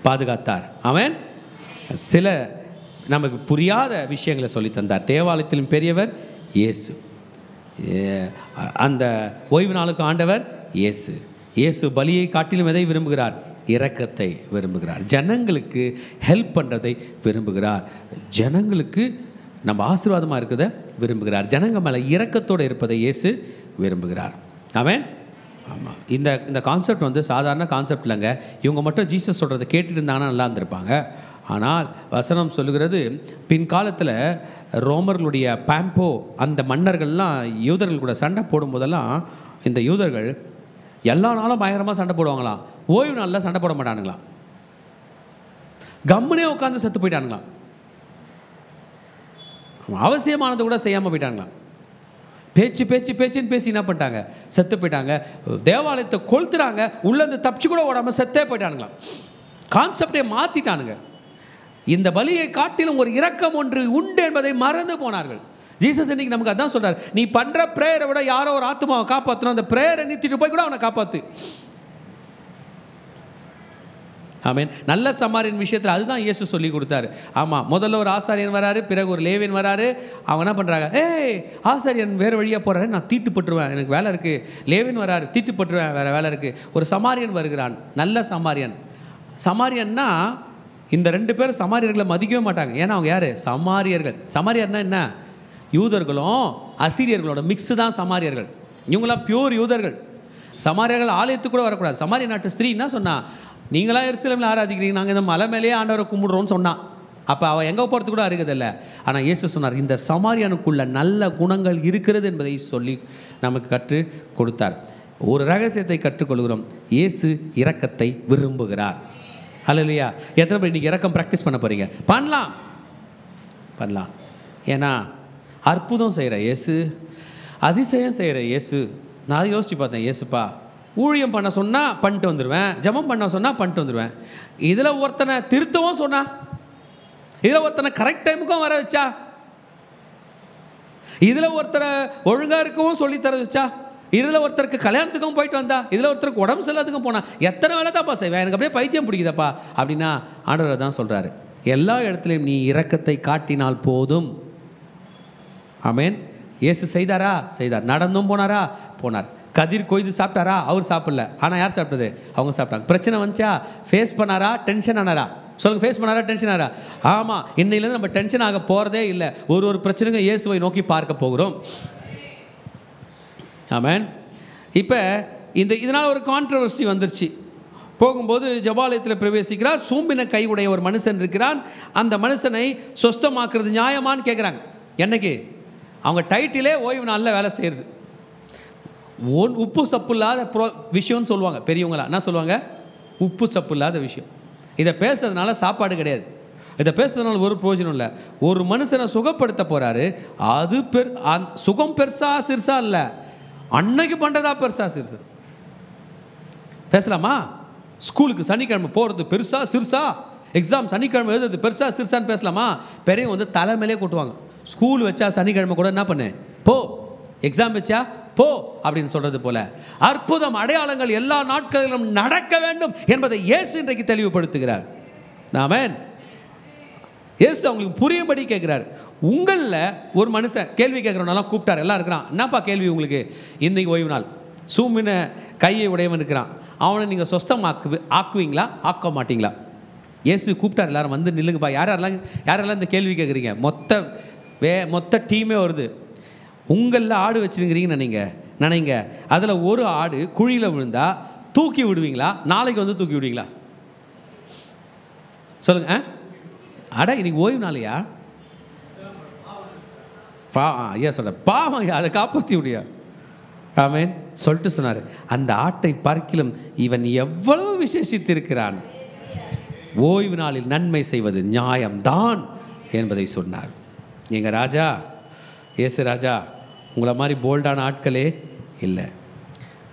பாதுகாத்தார். அவன் சில நமக்கு புரியாத விஷயங்களை சொல்லி தந்தார். தேவாலயத்திலும் பெரியவர் இயேசு. அந்த ஓய்வு நாளுக்கு ஆண்டவர் இயேசு. இயேசு பலியை காட்டிலும் எதை விரும்புகிறார்? இரக்கத்தை விரும்புகிறார். ஜனங்களுக்கு ஹெல்ப் பண்ணுறதை விரும்புகிறார். ஜனங்களுக்கு நம்ம ஆசீர்வாதமாக இருக்கிறத விரும்புகிறார். ஜனங்க மேலே இரக்கத்தோடு இருப்பதை இயேசு விரும்புகிறார். ஆமென். ஆமாம். இந்த கான்செப்ட் வந்து சாதாரண கான்செப்ட் இல்லைங்க. இவங்க மட்டும் ஜீசஸ் சொல்கிறத கேட்டுட்டு இருந்தாங்கன்னா நல்லா இருந்திருப்பாங்க. ஆனால் வசனம் சொல்லுகிறது, பின்காலத்தில் ரோமர்களுடைய பாம்போ அந்த மன்னர்கள்லாம் யூதர்கள் கூட சண்டை போடும்போதெல்லாம் இந்த யூதர்கள் எல்லா நாளும் பயங்கரமாக சண்டை போடுவாங்களாம். ஓய்வு நாளில் சண்டை போட மாட்டானுங்களாம். கம்முனே உட்காந்து செத்து போயிட்டானுங்களாம். அவசியமானது கூட செய்யாமல் போயிட்டாங்களாம். பேச்சுன்னு பேசி என்ன பண்ணிட்டாங்க? செத்து போயிட்டாங்க. தேவாலயத்தை கொளுத்துறாங்க, உள்ளேருந்து தப்பிச்சு கூட ஓடாமல் செத்தே போயிட்டானுங்களாம். கான்செப்டே மாற்றிட்டானுங்க. இந்த பலியை காட்டிலும் ஒரு இரக்கம் ஒன்று உண்டு என்பதை மறந்து போனார்கள். ஜீசஸ் இன்னைக்கு நமக்கு அதான் சொல்றார். நீ பண்ற பிரேயரை விட யாரோ ஒரு ஆத்மாவை காப்பாற்றணும், அந்த பிரேயரை நிறுத்திட்டு போய் கூட அவனை காப்பாத்து. ஆமென். நல்ல சமாரியன் விஷயத்தில் அதுதான் இயேசு சொல்லி கொடுத்தாரு. ஆமாம், முதல்ல ஒரு ஆசாரியன் வராரு, பிறகு ஒரு லேவியன் வராரு. அவங்க என்ன பண்ணுறாங்க? ஆசாரியன் வேறு வழியாக போகிறாரு, நான் தீட்டுப்பட்டுருவேன், எனக்கு வேலை இருக்குது. லேவியன் வராரு, தீட்டுப்பட்டுருவேன், வேறு வேலை இருக்குது. ஒரு சமாரியன் வருகிறான், நல்ல சமாரியன். சமாரியன்னா இந்த ரெண்டு பேரும் சமாரியர்களை மதிக்கவே மாட்டாங்க. ஏன்னா அவங்க யார்? சமாரியர்கள். சமாரியர்னா என்ன? யூதர்களும் அசீரியர்களோட மிக்ஸு தான் சமாரியர்கள். இவங்களாம் பியூர் யூதர்கள். சமாரியர்கள் ஆலயத்துக்கு கூட வரக்கூடாது. சமாரிய நாட்டு ஸ்திரீ என்ன சொன்னா? நீங்களாம் எருசலேமில் ஆராதிக்கிறீங்க, நாங்கள் இந்த மலை மேலேயே ஆண்டவரை கும்பிடுறோம்னு சொன்னான். அப்போ அவள் எங்கே போகிறது கூட அருகதில்லை. ஆனால் இயேசு சொன்னார், இந்த சமாரியனுக்குள்ள நல்ல குணங்கள் இருக்கிறது என்பதை சொல்லி நமக்கு கற்றுக் கொடுத்தார். ஒரு ரகசியத்தை கற்றுக்கொள்கிறோம். இயேசு இரக்கத்தை விரும்புகிறார். ஹல்லேலூயா. எத்தனை பேர் இன்றைக்கி இரக்கம் ப்ராக்டிஸ் பண்ண போகிறீங்க? பண்ணலாம். ஏன்னா அற்புதம் செய்கிற இயேசு, அதிசயம் செய்கிற இயேசு. நான் யோசித்து பார்த்தேன், இயேசுப்பா ஊழியம் பண்ண சொன்னால் பண்ணிட்டு வந்துடுவேன், ஜெபம் பண்ண சொன்னால் பண்ணிட்டு வந்துடுவேன். இதில் ஒருத்தனை திருத்தவும் சொன்னா, இதில் ஒருத்தனை கரெக்ட் டைமுக்கும் வர வச்சா, இதில் ஒருத்தரை ஒழுங்காக இருக்கவும் சொல்லித்தர வச்சா, இதில் ஒருத்தருக்கு கல்யாணத்துக்கும் போயிட்டு வந்தா, இதில் ஒருத்தருக்கு உடம்பு சரியில்லாததுக்கும் போனா, எத்தனை வேலை தான்ப்பா செய்வேன், எனக்கு அப்படியே பைத்தியம் பிடிக்குதப்பா அப்படின்னா ஆண்டவர் தான் சொல்கிறாரு, எல்லா இடத்துலையும் நீ இரக்கத்தை காட்டினால் போதும். ஆமேன். இயேசு செய்தாரா? செய்தார். நடந்தும் போனாரா? போனார். கதிர் கொய்து சாப்பிட்டாரா? அவர் சாப்பிடல. ஆனால் யார் சாப்பிட்டது? அவங்க சாப்பிட்டாங்க. பிரச்சனை வந்துச்சா? ஃபேஸ் பண்ணாரா? டென்ஷன் ஆனாரா? சொல்லுங்கள், ஃபேஸ் பண்ணாரா? டென்ஷன் ஆனாரா? ஆமாம். இன்னையிலேருந்து நம்ம டென்ஷன் ஆக போகிறதே இல்லை. ஒரு பிரச்சனைக்கும் இயேசுவை நோக்கி பார்க்க போகிறோம். ஆமேன். இப்போ இதனால் ஒரு கான்ட்ரவர்சி வந்துருச்சு. போகும்போது ஜபாலயத்தில் பிரவேசிக்கிறார். சூம்பின கை உடைய ஒரு மனுஷன் இருக்கிறான். அந்த மனுஷனை சொஸ்தமாக்குறது நியாயமானு கேட்குறாங்க. என்னைக்கு? அவங்க டைட்டிலே ஓய்வு நாளில் வேலை செய்கிறது. உப்பு சப்பு இல்லாத விஷயம்னு சொல்லுவாங்க பெரியவங்களா. என்ன சொல்லுவாங்க? உப்பு சப்பு இல்லாத விஷயம். இதை பேசுறதுனால சாப்பாடு கிடையாது, இதை பேசுறதுனால ஒரு பிரயோஜனம் இல்லை. ஒரு மனுஷனை சுகப்படுத்த போகிறாரு. அது சுகம் பெருசா சிறுசா இல்லை, அன்னைக்கு பண்ணுறதா பெருசா சிறுசு. பேசலாமா? ஸ்கூலுக்கு சனிக்கிழமை போகிறது பெருசா சிறுசா, எக்ஸாம் சனிக்கிழமை எழுதுறது பெருசா சிறுசான்னு பேசலாமா? பெரியவங்க வந்து தலைமையிலே கூட்டுவாங்க. ஸ்கூல் வச்சா சனிக்கிழமை கூட என்ன பண்ணு போ, எக்ஸாம் வச்சா போ அப்படின்னு சொல்றது போல அற்புதம் அடையாளங்கள் எல்லா நாட்களிலும் நடக்க வேண்டும் என்பதை இயேசு இன்றைக்கு தெளிவுபடுத்துகிறார். ஆமென். இயேசு அவங்களுக்கு புரியும்படி கேட்கிறார். உங்களில் ஒரு மனுஷன் கேள்வி கேட்குறவனெல்லாம் கூப்பிட்டார். எல்லாம் இருக்கிறான். என்னப்பா கேள்வி உங்களுக்கு? இன்னைக்கு ஓய்வு நாள். சூமின கையை உடையவன் இருக்கிறான். அவனை நீங்கள் சொஸ்தம் ஆக்குவீங்களா ஆக்க மாட்டீங்களா? இயேசு கூப்பிட்டார். எல்லாரும் வந்து நில்லுங்கப்பா. யாரெல்லாம் இந்த கேள்வி கேட்குறீங்க? மொத்த டீமே வருது. உங்களில் ஆடு வச்சுருக்கிறீங்கன்னு நினைங்க. அதில் ஒரு ஆடு குழியில் விழுந்தா தூக்கி விடுவீங்களா? நாளைக்கு வந்து தூக்கி விடுவீங்களா? சொல்லுங்க. அட இன்னைக்கு ஓய்வு நாளையா? ஐயா சொல்ற பாவம், அதை காப்பாற்றி விடியா? ஆமேன். சொல்லிட்டு சொன்னார், அந்த ஆட்டை பார்க்கிலும் இவன் எவ்வளவு விசேஷித்திருக்கிறான், ஓய்வு நாளில் நன்மை செய்வது நியாயம்தான் என்பதை சொன்னார். எங்கள் ராஜா இயேசு ராஜா உங்களை மாதிரி போல்டான ஆட்களே இல்லை.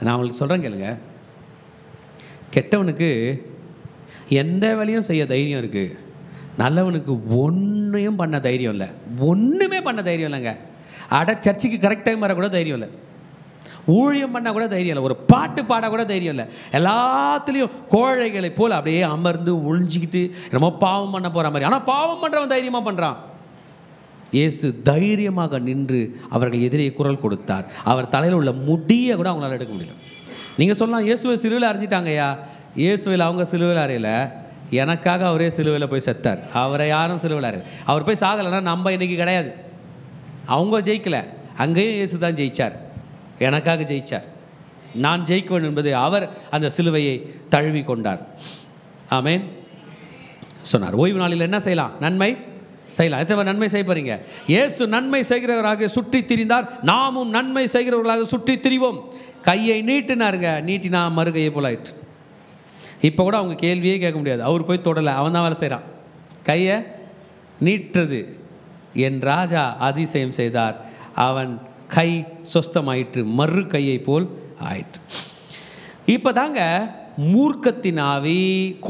நான் உங்களுக்கு சொல்கிறேன் கேளுங்க. கெட்டவனுக்கு எந்த வேலையும் செய்ய தைரியம் இருக்குது, நல்லவனுக்கு ஒன்றையும் பண்ண தைரியம் இல்லை. ஒன்றுமே பண்ண தைரியம் இல்லைங்க. சர்ச்சுக்கு கரெக்ட் டைம் வர கூட தைரியம் இல்லை. ஊழியம் பண்ண கூட தைரியம் இல்லை. ஒரு பாட்டு பாட கூட தைரியம் இல்லை. எல்லாத்துலேயும் கோழைகளை போல் அப்படியே அமர்ந்து ஒழிஞ்சிக்கிட்டு நம்ம பாவம் பண்ண போகிற மாதிரி. ஆனால் பாவம் பண்ணுறவன் தைரியமாக பண்ணுறான். இயேசு தைரியமாக நின்று அவர்கள் எதிரே குரல் கொடுத்தார். அவர் தலையில் உள்ள முடியை கூட அவங்களால எடுக்க முடியல. நீங்கள் சொல்லலாம், இயேசுவை சிலுவையில் அரைஞ்சிட்டாங்கய்யா. இயேசுவில் அவங்க சிலுவையில் அறையில, எனக்காக அவரே சிலுவையில் போய் செத்தார். அவரை யாரும் சிலுவையில் அறையல. அவர் போய் சாகலைன்னா நம்ம இன்னைக்கு கிடையாது. அவங்க ஜெயிக்கலை, அங்கேயும் இயேசு தான் ஜெயிச்சார். எனக்காக ஜெயிச்சார். நான் ஜெயிக்குவேன் என்பது அவர் அந்த சிலுவையை தழுவி கொண்டார். ஆமேன். சொன்னார், ஓய்வு நாளில் என்ன செய்யலாம்? நன்மை செய்யலாம். எத்தனை நன்மை செய்ய போறீங்க? இயேசு நன்மை செய்கிறவராக சுற்றி திரிந்தார். நாமும் நன்மை செய்கிறவர்களாக சுற்றி திரிவோம். கையை நீட்டினாருங்க, நீட்டினா மறுகையை போலாயிற்று. இப்போ கூட அவங்க கேள்வியே கேட்க முடியாது. அவர் போய் தொடலை, அவன் தான் வேலை செய்கிறான். கையை நீட்டுறது. என் ராஜா அதிசயம் செய்தார், அவன் கை சொஸ்தமாயிற்று, மறு கையை போல் ஆயிற்று. இப்போ தாங்க மூர்க்கத்தின் ஆவி,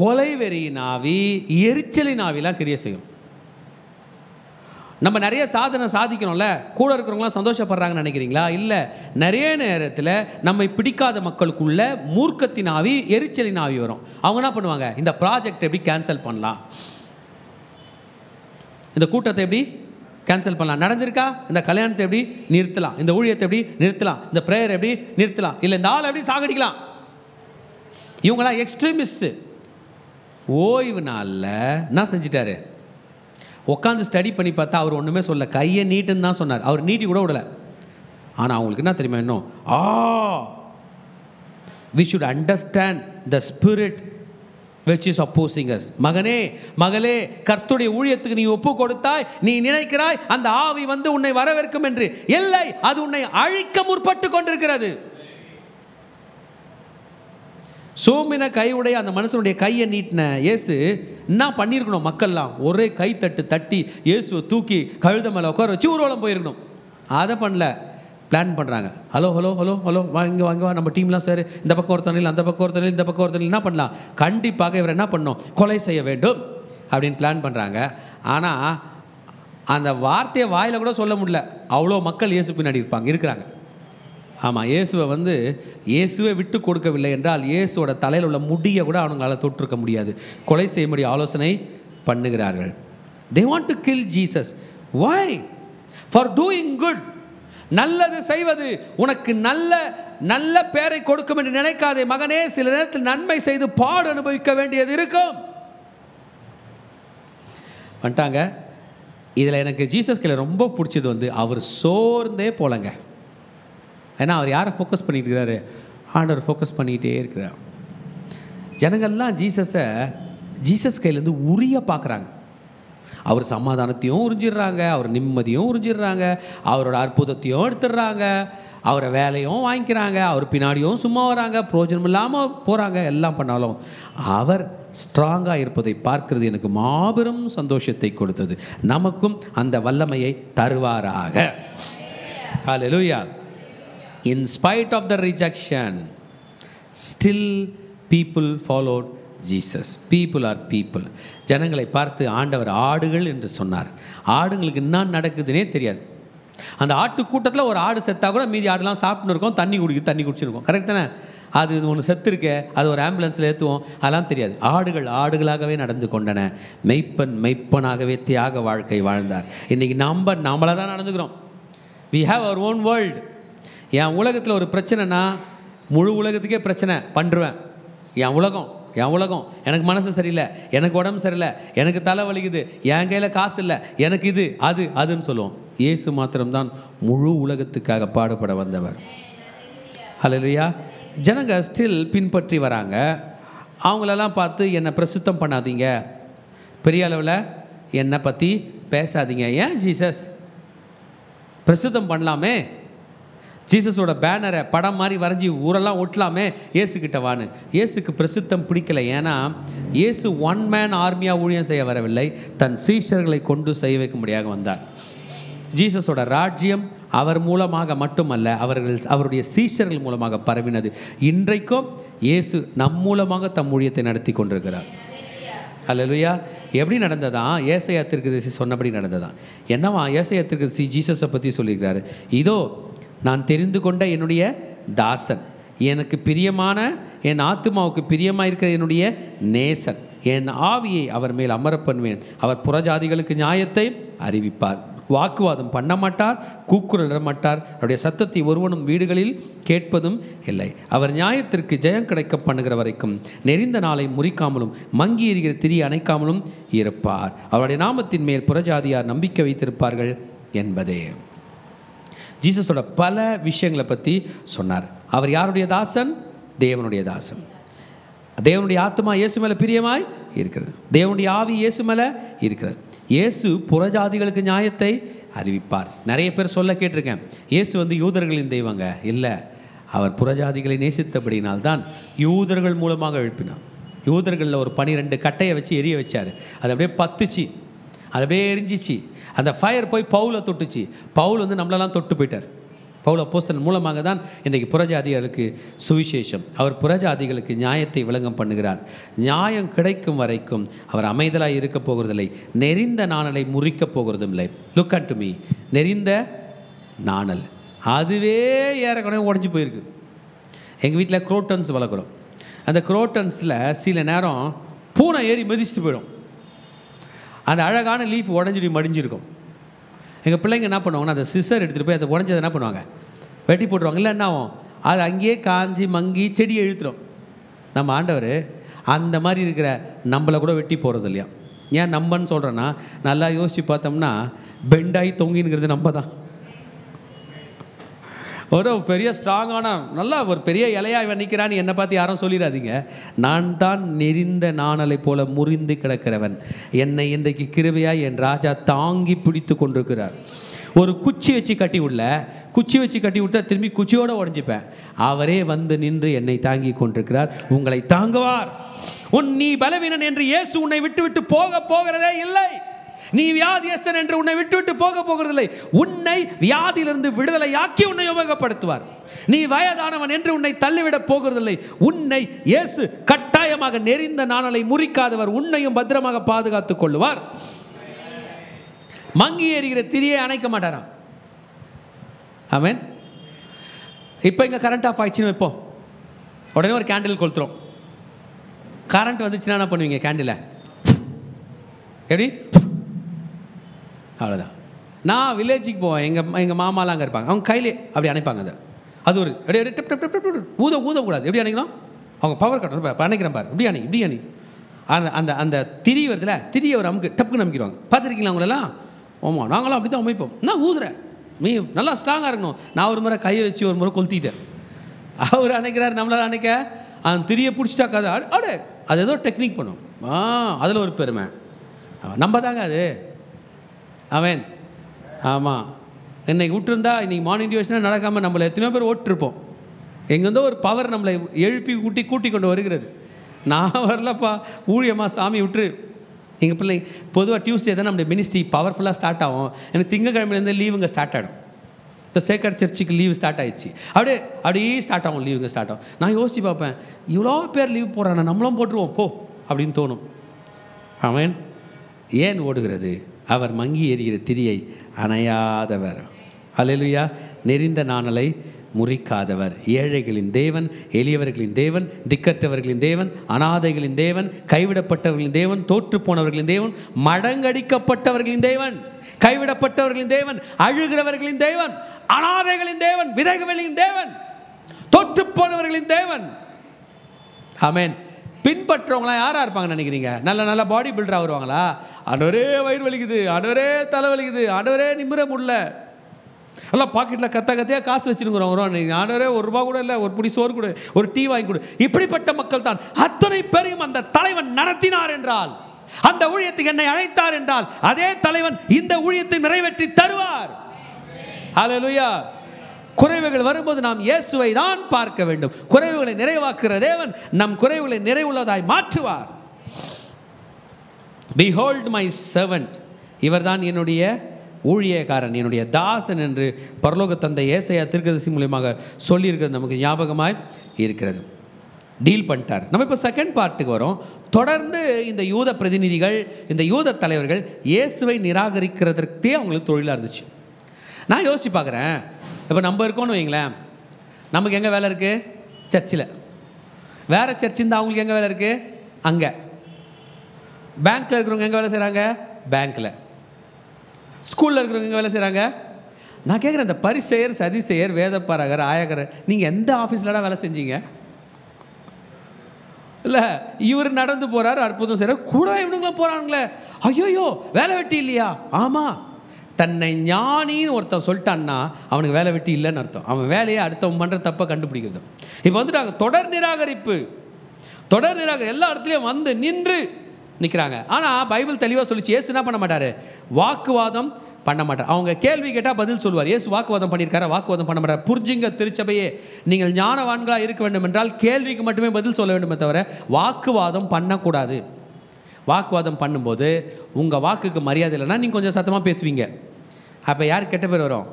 கொலைவெறியின் ஆவி, எரிச்சலின் ஆவிலாம் கிரியை செய்யும். நம்ம நிறைய சாதனை சாதிக்கணும்ல, கூட இருக்கிறவங்களாம் சந்தோஷப்படுறாங்கன்னு நினைக்கிறீங்களா? இல்லை. நிறைய நேரத்தில் நம்மை பிடிக்காத மக்களுக்குள்ள மூர்க்கத்தின் ஆவி, எரிச்சலின் ஆவி வரும். அவங்க என்ன பண்ணுவாங்க? இந்த ப்ராஜெக்ட் எப்படி கேன்சல் பண்ணலாம், இந்த கூட்டத்தை எப்படி கேன்சல் பண்ணலாம், நடந்திருக்கா இந்த கல்யாணத்தை எப்படி நிறுத்தலாம், இந்த ஊழியத்தை எப்படி நிறுத்தலாம், இந்த ப்ரேயர் எப்படி நிறுத்தலாம், இல்லை இந்த ஆளை எப்படி சாகடிக்கலாம். இவங்களாம் எக்ஸ்ட்ரீமிஸ்ட். ஓய்வு நாளில் என்ன செஞ்சிட்டாரு? உட்காந்து ஸ்டடி பண்ணி பார்த்தா அவர் ஒன்றுமே சொல்ல, கையை நீட்டுன்னு தான் சொன்னார். அவர் நீட்டி கூட விடலை. ஆனால் அவங்களுக்கு என்ன தெரியுமா? இன்னும் we should understand the spirit which is opposing us. மகனே மகளே, கர்த்தருடைய ஊழியத்துக்கு நீ ஒப்பு கொடுத்தாய், நீ நினைக்கிறாய் அந்த ஆவி வந்து உன்னை வரவேற்கும் என்று. இல்லை, அது உன்னை அழிக்க முற்பட்டு கொண்டிருக்கிறது. சோமின கையுடைய அந்த மனுஷனுடைய கையை நீட்டின இயேசு என்ன பண்ணியிருக்கணும்? மக்கள்லாம் ஒரே கை தட்டி இயேசுவை தூக்கி கழுத மேலே உட்கார வச்சு ஊர்வலம் போயிருக்கணும். அதை பண்ணல. பிளான் பண்ணுறாங்க. ஹலோ ஹலோ ஹலோ ஹலோ வாங்க வாங்க, நம்ம டீம்லாம் சார், இந்த பக்கம் ஒருத்தனில், அந்த பக்கம் ஒருத்தனில், இந்த பக்கம் ஒருத்தனில் என்ன பண்ணலாம்? கண்டிப்பாக இவர் என்ன பண்ணணும்? கொலை செய்ய வேண்டும் அப்படின்னு பிளான் பண்ணுறாங்க. ஆனால் அந்த வார்த்தையை வாயில் கூட சொல்ல முடியல. அவ்வளோ மக்கள் இயேசு பின்னாடி இருக்கிறாங்க. ஆமாம், இயேசுவை விட்டு கொடுக்கவில்லை என்றால் இயேசுவோட தலையில் உள்ள முடியை கூட அவங்களால தொட்டிருக்க முடியாது. கொலை செய்யும்படி ஆலோசனை பண்ணுகிறார்கள். They want to kill Jesus. Why? For doing good. நல்லது செய்வது உனக்கு நல்ல நல்ல பேரை கொடுக்கும் என்று நினைக்காதே மகனே. சில நேரத்தில் நன்மை செய்து பாடு அனுபவிக்க வேண்டியது இருக்கும். வந்துட்டாங்க. இதில் எனக்கு ஜீசஸ் கையில் ரொம்ப பிடிச்சது அவர் சோர்ந்தே போலங்க. ஏன்னா அவர் யாரை ஃபோக்கஸ் பண்ணிட்டு இருக்கிறாரு? ஆண்டவர் ஃபோக்கஸ் பண்ணிகிட்டே இருக்கிறார். ஜனங்கள்லாம் ஜீசஸ் கையிலேருந்து உரிய பார்க்குறாங்க. அவர் சமாதானத்தையும் உறிஞ்சிடுறாங்க, அவர் நிம்மதியும் உறிஞ்சிடுறாங்க, அவரோட அற்புதத்தையும் எடுத்துடுறாங்க, அவரை வேலையும் வாங்கிக்கிறாங்க, அவர் பின்னாடியும் சும்மா வராங்க, பிரயோஜனம் இல்லாமல் போகிறாங்க. எல்லாம் பண்ணாலும் அவர் ஸ்ட்ராங்காக இருப்பதை பார்க்கிறது எனக்கு மாபெரும் சந்தோஷத்தை கொடுத்தது. நமக்கும் அந்த வல்லமையை தருவாராக. ஹல்லேலூயா. In spite of the rejection, still people followed Jesus. People are people. ஜனங்களை பார்த்து ஆண்டவர் ஆடுகள் என்று சொன்னார். ஆடுங்களுக்கு என்ன நடக்குதுன்னே தெரியாது. அந்த ஆட்டு கூட்டத்தில் ஒரு ஆடு செத்தா கூட மீதி ஆடுலாம் சாப்பிட்டுன்னு இருக்கோம், தண்ணி குடிச்சிருக்கோம். கரெக்ட் தானே? அது ஒன்று செத்து இருக்க, அது ஒரு ஆம்புலன்ஸில் ஏற்றுவோம், அதெல்லாம் தெரியாது. ஆடுகள் ஆடுகளாகவே நடந்து கொண்டன. மெய்ப்பனாகவே தியாக வாழ்க்கை வாழ்ந்தார். இன்றைக்கி நம்மளாக தான் நடந்துக்கிறோம். we have our own world. என் உலகத்தில் ஒரு பிரச்சனைனா முழு உலகத்துக்கே பிரச்சனை பண்ணுருவேன். என் உலகம் எனக்கு மனசு சரியில்லை, எனக்கு உடம்பு சரியில்லை, எனக்கு தலை வலிக்குது, என் கையில் காசு இல்லை, எனக்கு இது அதுன்னு சொல்லுவோம். இயேசு மாத்திரம்தான் முழு உலகத்துக்காக பாடுபட வந்தவர். ஹல்லேலூயா. ஜனங்க ஸ்டில் பின்பற்றி வராங்க. அவங்களெல்லாம் பார்த்து என்னை பிரசுத்தம் பண்ணாதீங்க, பெரிய அளவில் என்னை பற்றி பேசாதீங்க. ஏன் ஜீசஸ் பிரசுத்தம் பண்ணலாமே, ஜீசஸோட பேனரை படம் மாதிரி வரைஞ்சி ஊரெல்லாம் ஒட்டலாமே, இயேசுக்கிட்ட வான்னு. இயேசுக்கு பிரசித்தம் பிடிக்கலை. ஏன்னா இயேசு ஒன் மேன் ஆர்மியாக ஊழியம் செய்ய வரவில்லை, தன் சீஷர்களை கொண்டு செய்ய வைக்கும்படியாக வந்தார். ஜீசஸோட ராஜ்யம் அவர் மூலமாக மட்டுமல்ல, அவருடைய சீஷர்கள் மூலமாக பரவினது. இன்றைக்கும் இயேசு நம் மூலமாக தம் ஊழியத்தை நடத்தி கொண்டிருக்கிறார். ஹல்லேலூயா. எப்படி நடந்ததான்? ஏசாயா தீர்க்கதரிசி சொன்னபடி நடந்ததான். என்னவா ஏசாயா தீர்க்கதரிசி ஜீசஸை பற்றி சொல்லியிருக்கிறாரு. இதோ நான் தெரிந்து கொண்ட என்னுடைய தாசன், எனக்கு பிரியமான, என் ஆத்துமாவுக்கு பிரியமாக இருக்கிற என்னுடைய நேசன், என் ஆவியை அவர் மேல் அமர பண்ணுவேன். அவர் புறஜாதிகளுக்கு நியாயத்தை அறிவிப்பார், வாக்குவாதம் பண்ண மாட்டார், கூக்குரலிட மாட்டார், அவருடைய சத்தத்தை ஒருவனும் வீடுகளில் கேட்பதும் இல்லை. அவர் நியாயத்திற்கு ஜெயம் கிடைக்க பண்ணுகிற வரைக்கும் நெறிந்த நாளை முறிக்காமலும் மங்கி எறிகிற திரி அணைக்காமலும் இருப்பார். அவருடைய நாமத்தின் மேல் புறஜாதியார் நம்பிக்கை வைத்திருப்பார்கள் என்பதே. ஜீசஸோட பல விஷயங்களை பற்றி சொன்னார். அவர் யாருடைய தாசன்? தேவனுடைய தாசன். தேவனுடைய ஆத்மா இயேசு மேலே பிரியமாய் இருக்கிறது, தேவனுடைய ஆவி இயேசு மேலே இருக்கிறது. இயேசு புறஜாதிகளுக்கு நியாயத்தை அறிவிப்பார். நிறைய பேர் சொல்ல கேட்டிருக்கேன், இயேசு யூதர்களின் தெய்வங்க. இல்லை, அவர் புறஜாதிகளை நேசித்தபடினால்தான் யூதர்கள் மூலமாக எழுப்பினார். யூதர்களில் ஒரு 12 கட்டையை வச்சு எரிய வச்சார். அது அப்படியே பத்துச்சு, அது அப்படியே எரிஞ்சிச்சு. அந்த ஃபயர் போய் பவுலை தொட்டுச்சு. பவுல் நம்மளெல்லாம் தொட்டு போயிட்டார். பவுல் அப்போஸ்தலன் மூலமாக தான் இன்றைக்கு புறஜாதிகளுக்கு சுவிசேஷம். அவர் புறஜாதிகளுக்கு நியாயத்தை விளங்கம் பண்ணுகிறார். நியாயம் கிடைக்கும் வரைக்கும் அவர் அமைதலாக இருக்க போகிறதில்லை, நெறிந்த நாணலை முறிக்கப் போகிறதும் இல்லை. Look unto me. நெறிந்த நாணல் அதுவே ஏறக்குறைய உடஞ்சி போயிருக்கு. எங்கள் வீட்டில் குரோட்டன்ஸ் வளர்க்குறோம். அந்த குரோட்டன்ஸில் சில நேரம் பூனை ஏறி மிதிச்சுட்டு போயிடும். அந்த அழகான லீஃப் உடஞ்சி மடிஞ்சிருக்கும். எங்கள் பிள்ளைங்க என்ன பண்ணுவாங்கன்னா, அந்த சிசர் எடுத்துகிட்டு போய் அதை உடஞ்சதை என்ன பண்ணுவாங்க, வெட்டி போட்டுருவாங்க. இல்லை என்ன ஆகும், அது அங்கேயே காஞ்சி மங்கி செடியை இழுத்துடும். நம்ம ஆண்டவர் அந்த மாதிரி இருக்கிற நம்மளை கூட வெட்டி போகிறது இல்லையா. ஏன் நம்பன்னு சொல்கிறேன்னா, நல்லா யோசித்து பார்த்தோம்னா பெண்டாகி தொங்கினுங்கிறது நம்ம தான். ஒரு பெரிய ஸ்ட்ராங்கான நல்லா ஒரு பெரிய இலையாக நிற்கிறான்னு என்னை பார்த்து யாரும் சொல்லிடாதீங்க. நான் தான் நெறிந்த நாணலை போல முறிந்து கிடக்கிறவன். என்னை இன்றைக்கு கிருபையாய் என் ராஜா தாங்கி பிடித்து கொண்டிருக்கிறார். ஒரு குச்சி வச்சு கட்டி விட்டா திரும்பி குச்சியோடு உடஞ்சிப்பேன். அவரே நின்று என்னை தாங்கி கொண்டிருக்கிறார். உங்களை தாங்குவார். நீ பலவீனன் என்று இயேசு உன்னை விட்டு போகிறதே இல்லை. நீ வியாதியஸ்தன் என்று உன்னை விட்டு போகிறதில்லை. உன்னை வியாதியிலிருந்து விடுதலையாக்கி உன்னை உபயோகப்படுத்துவார். நீ வயதானவன் என்று உன்னை தள்ளிவிடப் போகிறதில்லை. உன்னை இயேசு கட்டாயமாக நெறிந்த நாணலை முறிக்காதவர். உன்னையும் பத்திரமாக பாதுகாத்துக் கொள்ளுவார். மங்கி எறிகிற திரியை அணைக்க மாட்டாராம். ஆமென். இப்போ இங்கே கரண்ட் ஆஃப் ஆயிடுச்சுன்னு வைப்போம், உடனே ஒரு கேண்டில் கொளுத்துறோம். கரண்ட் வந்துச்சுன்னா என்ன பண்ணுவீங்க? கேண்டில் எப்படி? அவ்வளோதான். நான் வில்லேஜுக்கு போவேன், எங்கள் மாமாலாம் அங்கே இருப்பாங்க, அவங்க கையிலே அப்படி அணைப்பாங்க. அது ஒரு அப்படியே டப் டப் டப் டப் ஊதக்கூடாது. எப்படி அணைக்கணும்? அவங்க பவர் கட்டணும். அணைக்கிறேன் பாரு, இப்படி இப்படி அணி. அந்த அந்த திரி வருதுல, திரியை ஒரு அமுக்கு டப்புக்கு நம்பிக்கிடுவாங்க. பார்த்துருக்கீங்களா அவங்களெல்லாம்? ஆமாம், நாங்களாம் அப்படி தான் அமைப்போம். நான் ஊதுறேன், நீ நல்லா ஸ்ட்ராங்காக இருக்கணும். நான் ஒரு முறை கையை வச்சு ஒரு முறை கொளுத்திட்டேன். அவர் அணைக்கிறார், நம்மளால் அணைக்க அந்த திரியை பிடிச்சிட்டா கதை அடு. அது ஏதோ டெக்னிக் பண்ணும். அதில் ஒரு பெருமை நம்ம தாங்க அது. அவன் ஆமாம், இன்னைக்கு விட்டுருந்தா இன்றைக்கி மார்னிங் டியூஷனாக நடக்காமல் நம்மளை எத்தனையோ பேர் ஓட்டிருப்போம். எங்கேருந்தோ ஒரு பவர் நம்மளை எழுப்பி கூட்டி கொண்டு வருகிறது. நான் வரலப்பா, ஊழியமாக சாமி விட்டுரு. எங்கள் பிள்ளை பொதுவாக டியூஸ்டே தான் நம்மளுடைய மினிஸ்ட்ரி பவர்ஃபுல்லாக ஸ்டார்ட் ஆகும். எனக்கு திங்கக்கிழமையிலேருந்து லீவுங்க ஸ்டார்ட் ஆகிடும். இந்த சேக்கர் சர்ச்சுக்கு லீவு ஸ்டார்ட் ஆகிடுச்சு. அப்படியே ஸ்டார்ட் ஆகும், லீவுங்க ஸ்டார்ட் ஆகும். நான் யோசிச்சு பார்ப்பேன், இவ்வளோ பேர் லீவ் போடுறாங்க, நம்மளும் போட்டுருவோம் போ அப்படின்னு தோணும். அவன் ஏன் ஓடுகிறது? அவர் மங்கி எறிகிற திரியை அணையாதவர். அல்லேலூயா. நெறிந்த நாணலை முறிக்காதவர், ஏழைகளின் தேவன், எளியவர்களின் தேவன், திக்கற்றவர்களின் தேவன், அனாதைகளின் தேவன், கைவிடப்பட்டவர்களின் தேவன், தோற்று போனவர்களின் தேவன், மடங்கடிக்கப்பட்டவர்களின் தேவன், கைவிடப்பட்டவர்களின் தேவன், அழுகிறவர்களின் தேவன், அனாதைகளின் தேவன், விதவைகளின் தேவன், தோற்று போனவர்களின் தேவன். ஆமென். பின்பற்றவங்களாம் யாராக இருப்பாங்கன்னு நினைக்கிறீங்க? நல்ல பாடி பில்டராக வருவாங்களா? ஆண்டவரே வயிறு வலிக்குது, ஆண்டவரே தலை வலிக்குது, ஆண்டவரே நிமிர முடியல, எல்லாம் பாக்கெட்டில் கத்தையாக காசு வச்சுருக்கிறோம். ஆண்டவரே ஒரு ரூபா கூட இல்லை, ஒரு பிடி சோறு கொடு, ஒரு டீ வாங்கி கொடு. இப்படிப்பட்ட மக்கள் தான். அத்தனை பேரையும் அந்த தலைவன் நடத்தினார் என்றால், அந்த ஊழியத்துக்கு என்னை அழைத்தார் என்றால், அதே தலைவன் இந்த ஊழியத்தை நிறைவேற்றி தருவார். ஹல்லேலூயா. குறைவுகள் வரும்போது நாம் இயேசுவை தான் பார்க்க வேண்டும். குறைவுகளை நிறைவாக்குகிற தேவன் நம் குறைவுகளை நிறைவுள்ளதாய் மாற்றுவார். Behold my servant, இவர்தான் என்னுடைய ஊழியக்காரன், என்னுடைய தாசன் என்று பரலோக தந்தை ஏசாயா தீர்க்கதரிசி மூலமாக சொல்லியிருக்கிறது நமக்கு ஞாபகமாய் இருக்கிறது. டீல் பண்ணிட்டார். நம்ம இப்போ செகண்ட் பார்ட்டுக்கு வரோம். தொடர்ந்து இந்த யூத பிரதிநிதிகள், இந்த யூத தலைவர்கள் இயேசுவை நிராகரிக்கிறதற்கே அவங்களுக்கு தொழிலாக இருந்துச்சு. நான் யோசிச்சு பார்க்குறேன், இப்போ நம்ம இருக்கோன்னு வைங்களேன், நமக்கு எங்கே வேலை இருக்குது? சர்ச்சில். வேறு சர்ச் இருந்தால் அவங்களுக்கு எங்கே வேலை இருக்குது? அங்கே. பேங்க்கில் இருக்கிறவங்க எங்கே வேலை செய்கிறாங்க? பேங்க்கில். ஸ்கூலில் இருக்கிறவங்க எங்கே வேலை செய்கிறாங்க? நான் கேட்குறேன், இந்த பரிசெயர், சதிசெயர், வேதப்பாரகர், ஆயகர், நீங்கள் எந்த ஆஃபீஸில்டா வேலை செஞ்சீங்க? இல்லை, இவர் நடந்து போகிறார், அற்புதம் செய்கிறார், கூட இவனுங்களும் போகிறானுங்களே, ஐயோயோ வேலை வெட்டி இல்லையா? ஆமாம், தன்னை ஞானின்னு ஒருத்தன் சொல்லிட்டான்னா அவனுக்கு வேலை வெட்டி இல்லைன்னு அர்த்தம். அவன் வேலையை அடுத்தவன் பண்ணுற தப்பை கண்டுபிடிக்கிறது. இப்போ வந்துட்டாங்க தொடர் நிராகரிப்பு. எல்லா இடத்துலையும் வந்து நின்று நிற்கிறாங்க. ஆனால் பைபிள் தெளிவாக சொல்லிச்சு, இயேசு என்ன பண்ண மாட்டார்? வாக்குவாதம் பண்ண மாட்டார். அவங்க கேள்வி கேட்டால் பதில் சொல்லுவார். இயேசு வாக்குவாதம் பண்ணியிருக்காரா? வாக்குவாதம் பண்ண மாட்டார். புரிஞ்சுங்க திருச்சபையே, நீங்கள் ஞானவான்களாக இருக்க வேண்டும் என்றால் கேள்விக்கு மட்டுமே பதில் சொல்ல வேண்டுமே தவிர வாக்குவாதம் பண்ணக்கூடாது. வாக்குவாதம் பண்ணும்போது உங்கள் வாக்குக்கு மரியாதை இல்லைன்னா நீங்கள் கொஞ்சம் சத்தமாக பேசுவீங்க. அப்போ யார் கெட்ட பேர் வரும்?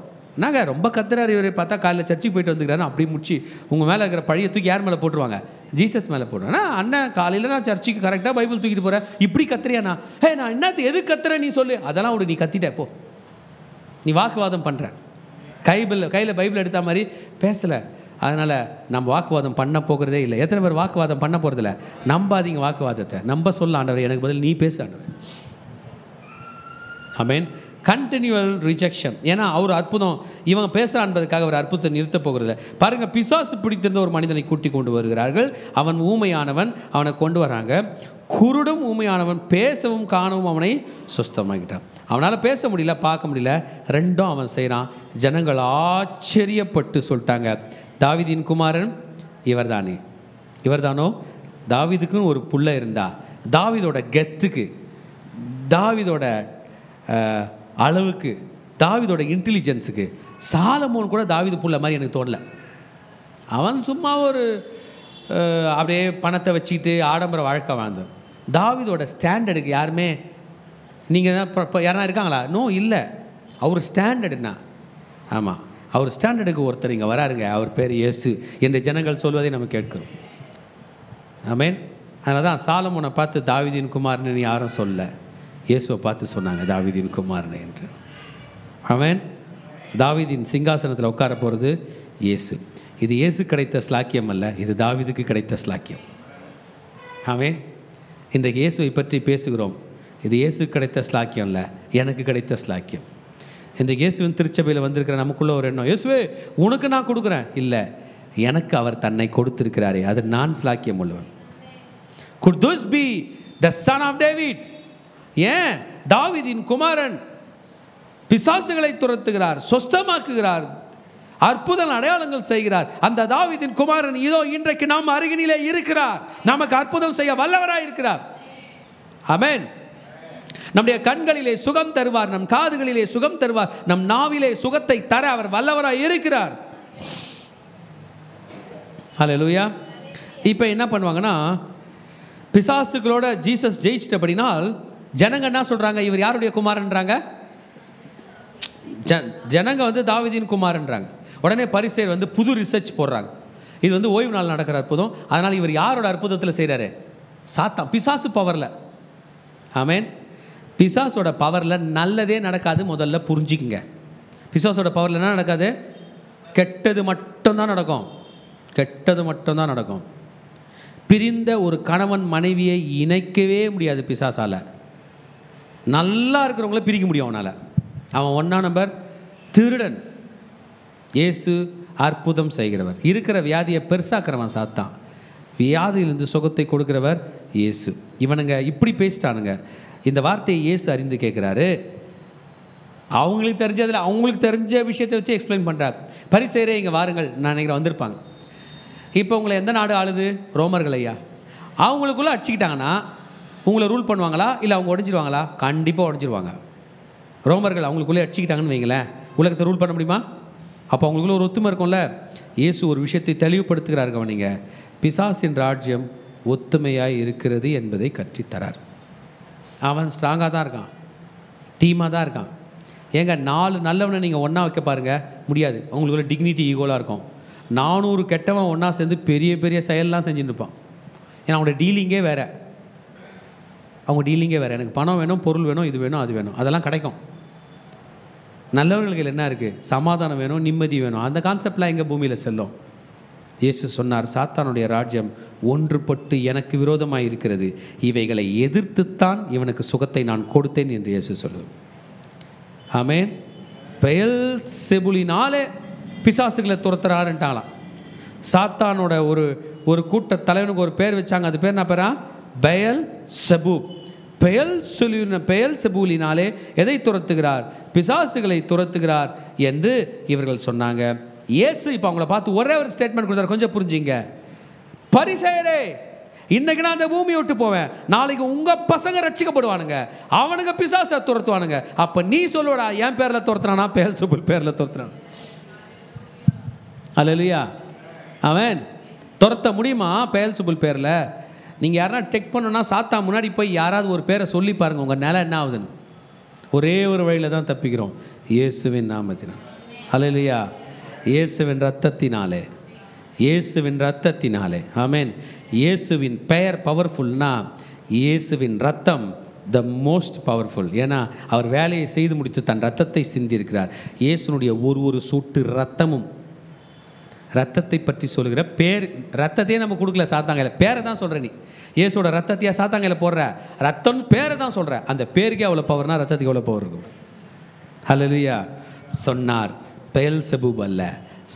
நாங்கள் ரொம்ப கத்துறாரு இவர், பார்த்தா காலையில் சர்ச்சுக்கு போயிட்டு வந்துக்கிறாரு, அப்படி முடிச்சு உங்கள் மேலே இருக்கிற பழைய தூக்கி யார் மேலே போட்டுருவாங்க? ஜீசஸ் மேலே போட்டுருவாங்க. அண்ணன் காலையில் நான் சர்ச்சுக்கு கரெக்டாக பைபிள் தூக்கிட்டு போகிறேன், இப்படி கத்துறியாண்ணா? நான் என்னத்து எது கத்துறேன் நீ சொல்லு. அதெல்லாம் விடு, நீ கத்திட்ட போ, நீ வாக்குவாதம் பண்ணுற. கையில் பைபிள் எடுத்த மாதிரி பேசலை, அதனால் நம்ம வாக்குவாதம் பண்ண போகிறதே இல்லை. எத்தனை பேர் வாக்குவாதம் பண்ண போகிறதில்ல? நம்பாதீங்க வாக்குவாதத்தை. நம்ப சொல்ல ஆண்டவர், எனக்கு பதில் நீ பேசு ஆண்டவர். ஆமென். Continual rejection. ஏன்னா அவர் அற்புதம் இவங்க பேசுகிறான் என்பதற்காக அவர் அற்புதத்தை நிறுத்த போகிறது பாருங்கள். பிசாசு பிடித்திருந்த ஒரு மனிதனை கூட்டி கொண்டு வருகிறார்கள். அவன் ஊமையானவன், அவனை கொண்டு வராங்க. குருடும் ஊமையானவன், பேசவும் காணவும் அவனை சுஸ்தமாகிட்டான். அவனால் பேச முடியல, பார்க்க முடியல, ரெண்டும் அவன் செய்கிறான். ஜனங்கள் ஆச்சரியப்பட்டு சொல்லிட்டாங்க, தாவீதின் குமாரன் இவர்தானே. இவர்தானோ? தாவீதுக்குன்னு ஒரு புள்ள இருந்தா, தாவீதோட கெத்துக்கு, தாவீதோட அளவுக்கு, தாவீதோட இன்டெலிஜென்ஸுக்கு சாலமோன் கூட தாவீது புள்ள மாதிரி எனக்கு தோணல. அவன் சும்மா ஒரு அப்படியே பணத்தை வச்சுக்கிட்டு ஆடம்பர வாழ்க்கை வாழ்ந்தான். தாவீதோட ஸ்டாண்டர்டுக்கு யாருமே, நீங்கள் யாரா இருக்காங்களா? நோ, இல்லை. அவர் ஸ்டாண்டர்டுனா, ஆமாம், அவர் ஸ்டாண்டர்டுக்கு ஒருத்தர் இங்கே வராருங்க. அவர் பேர் இயேசு என்று ஜனங்கள் சொல்வதை நம்ம கேட்கிறோம். ஆமென். அதனால தான் சாலமோனை பார்த்து தாவீதின் குமாரன்னு யாரும் சொல்ல, இயேசுவை பார்த்து சொன்னாங்க தாவீதின் குமாரன் என்று. ஆமென். தாவீதின் சிங்காசனத்தில் உட்கார போகிறது இயேசு. இது இயேசு கிடைத்த ஸ்லாக்கியம் அல்ல, இது தாவீதுக்கு கிடைத்த ஸ்லாக்கியம். ஆமென். இன்றைக்கு இயேசுவை பற்றி பேசுகிறோம். இது இயேசு கிடைத்த ஸ்லாக்கியம் இல்லை, எனக்கு கிடைத்த ஸ்லாக்கியம். இன்றைக்கு இயேசுவின் திருச்சபையில் வந்திருக்கிற நமக்குள்ள ஒரு எண்ணம், இயேசுவே உனக்கு நான் கொடுக்குறேன் இல்லை, எனக்கு அவர் தன்னை கொடுத்திருக்கிறாரே, அது நான் ஸ்லாக்கியம் உள்ளவன். Could this be the son of David? ஏன் தாவீதின் குமாரன் பிசாசுகளை துரத்துகிறார், சொஸ்தமாக்குகிறார், அற்புத அடையாளங்கள் செய்கிறார். அந்த தாவீதின் குமாரன் இதோ இன்றைக்கு நாம் அருகினிலே இருக்கிறார், நமக்கு அற்புதம் செய்ய வல்லவராய் இருக்கிறார். ஆமென். நம்முடைய கண்களிலே சுகம் தருவார், நம் காதுகளிலே சுகம் தருவார், நம் நாவிலே சுகத்தை தர அவர் வல்லவராய் இருக்கிறார். ஹல்லேலூயா. இப்போ என்ன பண்ணுவாங்கன்னா, பிசாசுகளோட ஜீசஸ் ஜெயிச்சிட்டபடினால் ஜனங்க என்ன சொல்றாங்க, இவர் யாருடைய குமாரன்றாங்க? ஜனங்க வந்து தாவீதின் குமாரன்றாங்க. உடனே பரிசேயர் வந்து புது ரிசர்ச் போடுறாங்க. இது வந்து ஓய்வு நாள் நடக்கிற அற்புதம், அதனால் இவர் யாரோட அற்புதத்தில் செய்கிறாரு? சாத்தான், பிசாசு பவரில். ஆமென். பிசாசோட பவரில் நல்லதே நடக்காது, முதல்ல புரிஞ்சுக்குங்க. பிசாசோட பவரில் என்ன நடக்காது? கெட்டது மட்டும்தான் நடக்கும், கெட்டது மட்டும்தான் நடக்கும். பிரிந்த ஒரு கணவன் மனைவியை இணைக்கவே முடியாது பிசாசால். நல்லா இருக்கிறவங்கள பிரிக்க முடியும் அவனால். அவன் 1ஆம் நம்பர் திருடன். இயேசு அற்புதம் செய்கிறவர். இருக்கிற வியாதியை பெருசாக்கிறவன் சாத்தான், வியாதியிலிருந்து சுகத்தை கொடுக்கிறவர் இயேசு. இவனுங்க இப்படி பேசிட்டானுங்க. இந்த வார்த்தையை இயேசு அறிந்து கேட்குறாரு. அவங்களுக்கு தெரிஞ்சதில் அவங்களுக்கு தெரிஞ்ச விஷயத்தை வச்சு எக்ஸ்பிளைன் பண்ணுறார். பரிசேயரே இங்கே வாருங்கள், நான் நினைக்கிறேன் வந்திருப்பாங்க. இப்போ உங்களை எந்த நாடு ஆளுது? ரோமர்கள் ஐயா. அவங்களுக்குள்ளே அடிச்சுக்கிட்டாங்கன்னா உங்களை ரூல் பண்ணுவாங்களா இல்லை அவங்க உடஞ்சிருவாங்களா? கண்டிப்பாக உடஞ்சிருவாங்க. ரோமர்கள் அவங்களுக்குள்ளே அடிச்சுக்கிட்டாங்கன்னு வைங்களேன், உலகத்தை ரூல் பண்ண முடியுமா? அப்போ அவங்களுக்குள்ள ஒரு ஒத்துமை இருக்கும்ல. இயேசு ஒரு விஷயத்தை தெளிவுபடுத்துகிறார், கவனிங்க. பிசாசின் ராஜ்யம் ஒத்துமையாக இருக்கிறது என்பதை கற்றுத்தரார். அவன் ஸ்ட்ராங்காக தான் இருக்கான், டீமாக தான் இருக்கான். ஏங்க 4 நல்லவனை நீங்கள் ஒன்றா வைக்க பாருங்கள், முடியாது. அவங்களுக்குள்ள டிக்னிட்டி ஈகோலாக இருக்கும். 400 கெட்டவன் ஒன்றா சேர்ந்து பெரிய பெரிய செயல்லாம் செஞ்சுட்டு இருப்பான். ஏன்னா அவங்களோட டீலிங்கே வேறு, அவங்க டீலிங்கே வேறு. எனக்கு பணம் வேணும், பொருள் வேணும், இது வேணும், அது வேணும், அதெல்லாம் கிடைக்கும். நல்லவர்களுக்கு என்ன இருக்குது? சமாதானம் வேணும், நிம்மதி வேணும். அந்த கான்செப்ட்லாம் எங்கள் பூமியில் செல்லும். இயேசு சொன்னார், சாத்தானுடைய ராஜ்யம் ஒன்றுபட்டு எனக்கு விரோதமாக இருக்கிறது, இவைகளை எதிர்த்துத்தான் இவனுக்கு சுகத்தை நான் கொடுத்தேன் என்று இயேசு சொல்லுவார். ஆமென். பெயல்செபூலினாலே பிசாசுகளை துரத்துறாருன்ட்டாங்களாம். சாத்தானோட ஒரு கூட்ட தலைவனுக்கு ஒரு பேர் வச்சாங்க. அது பேர் என்ன பேரா? பெயல்செபூ. பெயல்செபூலினாலே எதை துரத்துகிறார்? பிசாசுகளை துரத்துகிறார் என்று இவர்கள் சொன்னாங்க. இயேசு இப்போ அவங்கள பார்த்து ஒரே ஒரு ஸ்டேட்மெண்ட் கொடுத்தார், கொஞ்சம் புரிஞ்சுங்க. பரிசேயரே, இன்னைக்கு நான் அந்த பூமியை விட்டு போவேன், நாளைக்கு உங்கள் பசங்க ரட்சிக்கப்படுவானுங்க, அவனுங்க பிசாசை துரத்துவானுங்க. அப்போ நீ சொல்லுவடா, என் பேரில் துரத்துறானா? பெயல்செபூல் பேரில் துரத்துறான். அல்லேலூயா. அவன் துரத்த முடியுமா பெயல்செபூல் பேரில்? நீங்கள் யாரா டெக் பண்ணணும்னா சாத்தா முன்னாடி போய் யாராவது ஒரு பேரை சொல்லி பாருங்கள், உங்கள் நிலை என்ன ஆகுதுன்னு. ஒரே ஒரு வழியில் தான் தப்பிக்கிறோம், இயேசுவின் நாமத்தினால். அல்லேலூயா. இயேசுவின் ரத்தத்தினாலே, இயேசுவின் ரத்தத்தினாலே. ஆமென். இயேசுவின் பெயர் பவர்ஃபுல்னா இயேசுவின் ரத்தம் த மோஸ்ட் பவர்ஃபுல். ஏன்னா அவர் வேலையை செய்து முடித்து தன் ரத்தத்தை சிந்தியிருக்கிறார். இயேசுனுடைய ஒரு சொட்டு ரத்தமும், ரத்தத்தை பற்றி சொல்லுகிற பேர், ரத்தத்தையே நம்ம கொடுக்கல சாத்தாங்கையில், பேரை தான் சொல்கிற. நீ இயேசோட ரத்தத்தையா சாத்தாங்கையில் போடுற? ரத்தம் பேரை தான் சொல்கிற. அந்த பேருக்கே அவ்வளோ பவர்னா ரத்தத்துக்கு எவ்வளோ பவர் இருக்கும்? ஹல்லேலூயா. சொன்னார், பெயல்செபூல் அல்ல,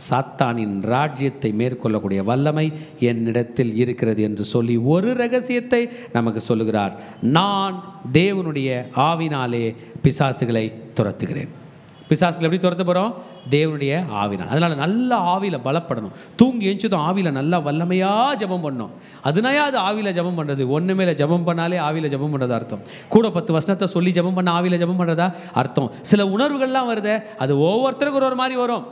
சாத்தானின் ராஜ்யத்தை மேற்கொள்ளக்கூடிய வல்லமை என்னிடத்தில் இருக்கிறது என்று சொல்லி ஒரு ரகசியத்தை நமக்கு சொல்லுகிறார். நான் தேவனுடைய ஆவினாலே பிசாசுகளை துரத்துகிறேன். பிசாசுகளை எப்படி துரத்த போகிறோம்? தேவனுடைய ஆவினால். அதனால் நல்ல ஆவியில் பலப்படணும். தூங்கி எழுந்ததும் ஆவியில் நல்லா வல்லமையாக ஜெபம் பண்ணணும். அதனால அது ஆவியில் ஜெபம் பண்ணுறது. ஒன்றுமே இல்லை, ஜெபம் பண்ணாலே ஆவியில் ஜெபம் பண்ணுறது அர்த்தம். கூட 10 வசனத்தை சொல்லி ஜெபம் பண்ண ஆவியில் ஜெபம் பண்ணுறதா அர்த்தம். சில உணர்வுகள்லாம் வருது, அது ஒவ்வொருத்தருக்கும் ஒரு மாதிரி வரும்.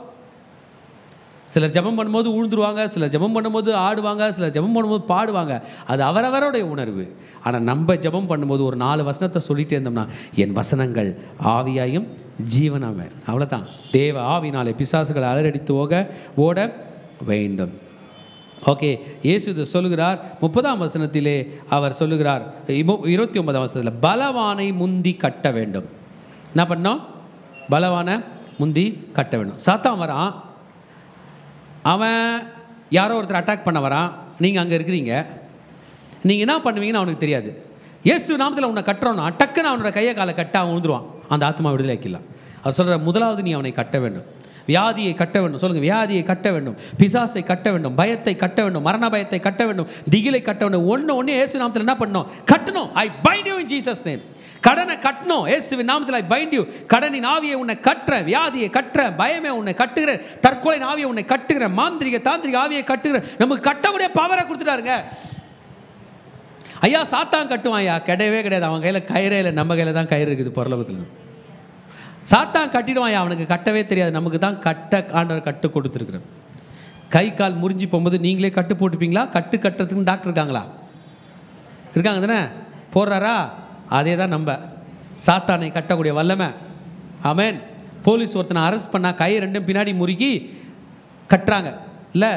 சிலர் ஜெபம் பண்ணும்போது உழுந்துருவாங்க, சிலர் ஜெபம் பண்ணும்போது ஆடுவாங்க, சிலர் ஜெபம் பண்ணும்போது பாடுவாங்க. அது அவரவருடைய உணர்வு. ஆனால் நம்ம ஜெபம் பண்ணும்போது ஒரு 4 வசனத்தை சொல்லிகிட்டே இருந்தோம்னா, என் வசனங்கள் ஆவியாயும் ஜீவனாக இருக்கும். அவ்வளோதான். தேவ ஆவினாலே பிசாசுகளை அலறடித்து ஓட வேண்டும். ஓகே, இயேசு இதை சொல்லுகிறார். 30ஆம் வசனத்திலே அவர் சொல்லுகிறார், 29ஆம் வசனத்தில் பலவானை முந்தி கட்ட வேண்டும். என்ன பண்ணோம்? பலவானை முந்தி கட்ட வேண்டும். சாத்தான் வரான், அவன் யாரோ ஒருத்தர் அட்டாக் பண்ண வரான், நீங்கள் அங்கே இருக்கிறீங்க. நீங்கள் என்ன பண்ணுவீங்கன்னு அவனுக்கு தெரியாது. இயேசு நாமத்தில் உன்னை கட்டுறோன்னா டக்குன்னு அவனோட கையை காலை கட்ட அவன் விழுந்துருவான். அந்த ஆத்மா விடுதலை ஆக்கிடலாம். அவர் சொல்கிற முதலாவது நீ அவனை கட்ட வேண்டும். வியாதியை கட்ட வேண்டும். சொல்லுங்கள், வியாதியை கட்ட வேண்டும், பிசாசை கட்ட வேண்டும், பயத்தை கட்ட வேண்டும், மரண பயத்தை கட்ட வேண்டும், திகிலை கட்ட வேண்டும். ஒன்று இயேசு நாமத்தில் என்ன பண்ணணும்? கட்டணும். I bind you in Jesus name. கடனை கட்டணும். இயேசுவின் நாமத்தில் ஐ பைண்ட் யூ. கடனின் ஆவியை உன்னை கட்டுற, வியாதியை கட்டுற, பயமே உன்னை கட்டுகிற, தற்கொலை ஆவியை உன்னை கட்டுகிற, மாந்திரிக தாந்திரிக ஆவியை கட்டுகிற, நமக்கு கட்டக்கூடிய பவரை கொடுத்துட்டாருங்க. ஐயா சாத்தான் கட்டுவான் ஐயா, கிடையவே கிடையாது. அவன் கையில் கயிறே இல்லை, நம்ம கையில் தான் கயிறு இருக்குது பரலோகத்தில். சாத்தான் கட்டிடுவான் ஐயா, அவனுக்கு கட்டவே தெரியாது. நமக்கு தான் கட்ட ஆண்டவர் கட்டு கொடுத்துருக்குறேன். கை கால் முறிஞ்சு போகும்போது நீங்களே கட்டு போட்டுப்பீங்களா? கட்டுறதுக்குன்னு டாக்டர் இருக்காங்களா? இருக்காங்க தானே? போடுறாரா? அதே தான் நம்ம சாத்தானை கட்டக்கூடிய வல்லமை. ஆமென். போலீஸ் ஒருத்தனை அரெஸ்ட் பண்ணால் கை ரெண்டும் பின்னாடி முறுக்கி கட்டுறாங்க இல்லை,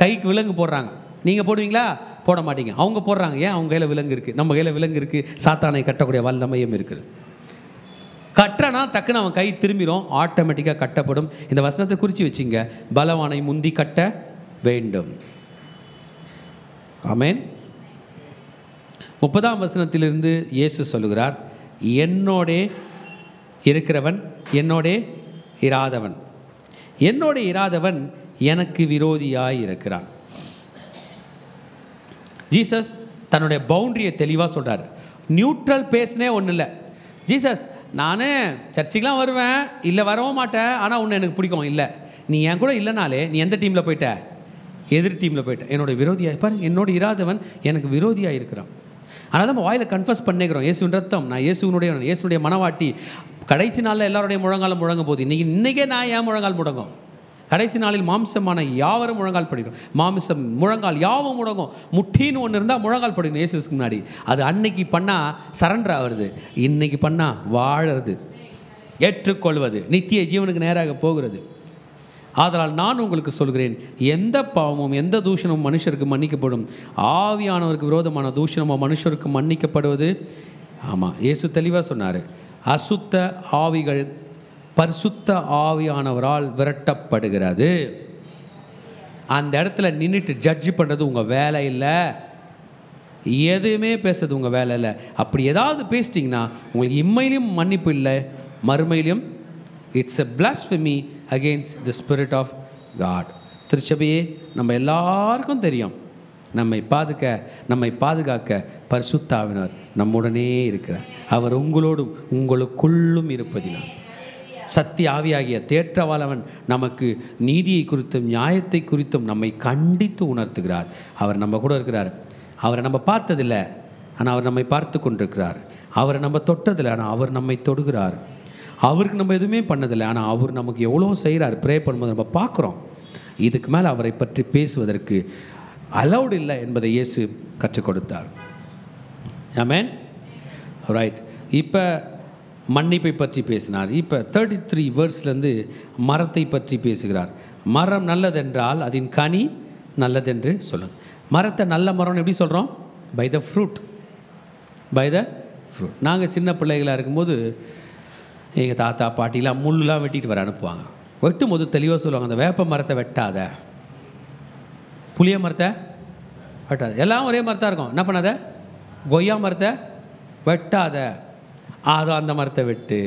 கைக்கு விலங்கு போடுறாங்க. நீங்கள் போடுவீங்களா? போட மாட்டீங்க. அவங்க போடுறாங்க. ஏன்? அவங்க கையில் விலங்கு இருக்குது, நம்ம கையில் விலங்கு இருக்குது. சாத்தானை கட்டக்கூடிய வல்லமையும் இருக்குது. கட்டுறனா டக்குன்னு அவன் கை திரும்பிடும், ஆட்டோமேட்டிக்காக கட்டப்படும். இந்த வசனத்தை குறித்து வச்சுங்க, பலவானை முந்தி கட்ட வேண்டும். ஆமென். 30ஆம் வசனத்திலிருந்து இயேசு சொல்லுகிறார், என்னோடே இருக்கிறவன் என்னோடே இராதவன், என்னோடே இராதவன் எனக்கு விரோதியாய் இருக்கிறான். ஜீசஸ் தன்னுடைய பவுண்டரியை தெளிவாக சொல்கிறார். நியூட்ரல் பேஸ்னே ஒன்றும் இல்லை. ஜீசஸ், நான் சர்ச்சுக்கெலாம் வருவேன், இல்லை வரவும் மாட்டேன், ஆனால் உன்னை எனக்கு பிடிக்கும். இல்லை, நீ என் கூட இல்லைனாலே நீ எந்த டீமில் போயிட்ட? எதிர் டீமில் போயிட்ட. என்னோட விரோதியாக பாரு, என்னோட இராதவன் எனக்கு விரோதியாக இருக்கிறான். ஆனால் தான் நம்ம வாயில் கன்ஃபஸ் பண்ணிக்கிறோம், இயேசுவின் ரத்தம், நான் இயேசுனுடைய மனவாட்டி. கடைசி நாளில் எல்லாருடைய முழங்காலம் முழங்க போகுது. இன்றைக்கே நான் ஏன் முழங்கால் முடங்கும்? கடைசி நாளில் மாம்சமான யாவரும் முழங்கால் படிடும். மாம்சம் முழங்கால் யாவும் முடங்கும். முட்டின்னு ஒன்று இருந்தால் முழங்கால் படிக்கணும் இயேசுக்கு முன்னாடி. அது அன்னைக்கு பண்ணால் சரண்டர் ஆகிறது, இன்னைக்கு பண்ணால் வாழறது, ஏற்றுக்கொள்வது, நித்திய ஜீவனுக்கு நேராக போகிறது. ஆதலால் நான் உங்களுக்கு சொல்கிறேன், எந்த பாவமும் எந்த தூஷணமும் மனுஷருக்கு மன்னிக்கப்படும், ஆவியானவருக்கு விரோதமான தூஷணமோ மனுஷருக்கு மன்னிக்கப்படுவது. ஆமாம், இயேசு தெளிவாக சொன்னார், அசுத்த ஆவிகள் பரிசுத்த ஆவியானவரால் விரட்டப்படுகிறது. அந்த இடத்துல நின்றுட்டு ஜட்ஜ் பண்ணுறது உங்கள் வேலை இல்லை, எதுவுமே பேசுறது உங்கள் வேலை இல்லை. அப்படி ஏதாவது பேசிட்டிங்கன்னா உங்களுக்கு இம்மையிலும் மன்னிப்பு இல்லை, மறுமையிலும் it's a blasphemy against the spirit of God. திருச்சபையே, நம்ம எல்லாருக்கும் தெரியும், நம்மை பாதுகாக்க பரிசுத்த ஆவியானவர் நம்முடனே இருக்கிறார். அவர் உங்களோடும் உங்களுக்குள்ளும் இருப்பதினால் சத்திய ஆவியாகிய தேற்றவாளவன் நமக்கு நீதியை குறித்தும் நியாயத்தை குறித்தும் நம்மை கண்டித்து உணர்த்துகிறார். அவர் நம்ம கூட இருக்கிறார். அவரை நம்ம பார்த்ததில்லை, ஆனால் அவர் நம்மை பார்த்து கொண்டிருக்கிறார். அவரை நம்ம தொட்டதில்லை, ஆனால் அவர் நம்மை தொடுகிறார். அவருக்கு நம்ம எதுவுமே பண்ணதில்லை, ஆனால் அவர் நமக்கு எவ்வளோ செய்கிறார். ப்ரே பண்ணும்போது நம்ம பார்க்குறோம். இதுக்கு மேலே அவரை பற்றி பேசுவதற்கு அலௌட் இல்லை என்பதை இயேசு கற்றுக் கொடுத்தார். ஆமென். ரைட். இப்போ மன்னிப்பை பற்றி பேசினார். இப்போ 33 வேர்ஸ்லேருந்து மரத்தை பற்றி பேசுகிறார். மரம் நல்லதென்றால் அதன் கனி நல்லதென்று சொல்லுங்கள். மரத்தை நல்ல மரம்னு எப்படி சொல்கிறோம்? By the fruit. நாங்கள் சின்ன பிள்ளைகளாக இருக்கும்போது எங்கள் தாத்தா பாட்டிலாம் முள்ளுலாம் வெட்டிட்டு வர அனுப்புவாங்க. வெட்டும் போது தெளிவாக சொல்லுவாங்க, அந்த வேப்ப மரத்தை வெட்டாத, புளிய மரத்தை வெட்டாத, எல்லாம் ஒரே மரத்தாக இருக்கும். என்ன பண்ணாத? கொய்யா மரத்தை வெட்டாத, அந்த மரத்தை வெட்டு,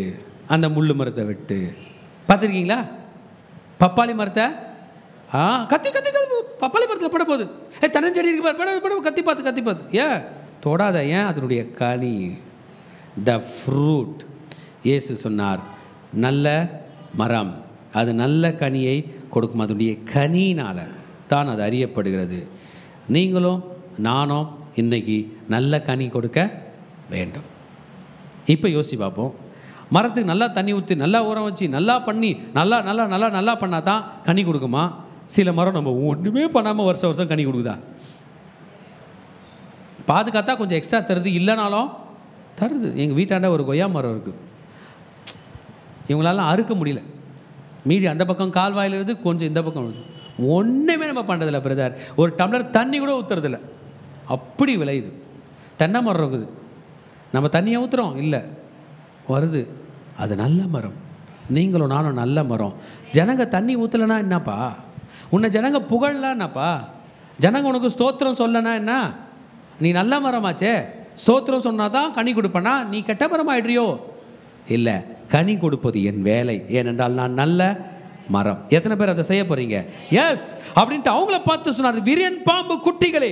அந்த முள் மரத்தை வெட்டு. பார்த்துருக்கீங்களா? பப்பாளி மரத்தை கத்தி பப்பாளி மரத்தில் பட போகுது, தனஞ்செடி இருக்கு, பட கத்தி பார்த்து ஏன் தொடாத? ஏன்? அதனுடைய கனி, த ஃப்ரூட். இயேசு சொன்னார், நல்ல மரம் அது நல்ல கனியை கொடுக்கும், அதனுடைய கனியினால் தான் அது அறியப்படுகிறது. நீங்களும் நானும் இன்றைக்கி நல்ல கனி கொடுக்க வேண்டும். இப்போ யோசிச்சு பார்ப்போம், மரத்துக்கு நல்லா தண்ணி ஊற்றி நல்லா உரம் வச்சு நல்லா பண்ணி நல்லா பண்ணால் தான் கனி கொடுக்குமா? சில மரம் நம்ம ஒன்றுமே பண்ணாமல் வருஷம் கனி கொடுக்குதா? பாதுகாத்தா கொஞ்சம் எக்ஸ்ட்ரா தருது, இல்லைனாலும் தருது. எங்கள் வீட்டாண்ட ஒரு கொய்யா மரம் இருக்குது, இவங்களால அறுக்க முடியல. மீதி அந்த பக்கம் கால்வாயில் இருக்குது, கொஞ்சம் இந்த பக்கம் வருது. ஒன்றுமே நம்ம பண்ணுறதில்ல பிரதர். ஒரு டம்ளர் தண்ணி கூட ஊற்றுறதில்ல, அப்படி விளையுது. தென்னை மரம் இருக்குது, நம்ம தண்ணியை ஊற்றுறோம், இல்லை வருது. அது நல்ல மரம். நீங்களும் நானும் நல்ல மரம். ஜனங்க தண்ணி ஊற்றலைன்னா என்னப்பா? உன்னை ஜனங்க புகழலான்னாப்பா, ஜனங்க உனக்கு ஸ்தோத்திரம் சொல்லனா என்ன? நீ நல்ல மரமாச்சே, ஸ்தோத்திரம் சொன்னாதான் கனி கொடுப்பனா? நீ கெட்ட மரம் ஆயிடுறியோ? இல்லை, கனி கொடுப்பது என் வேலை, ஏனென்றால் நான் நல்ல மரம். எத்தனை பேர் அதை செய்ய போறீங்க? எஸ் அப்படின்ட்டு அவங்கள பார்த்து சொன்னார், விரியன் பாம்பு குட்டிகளே.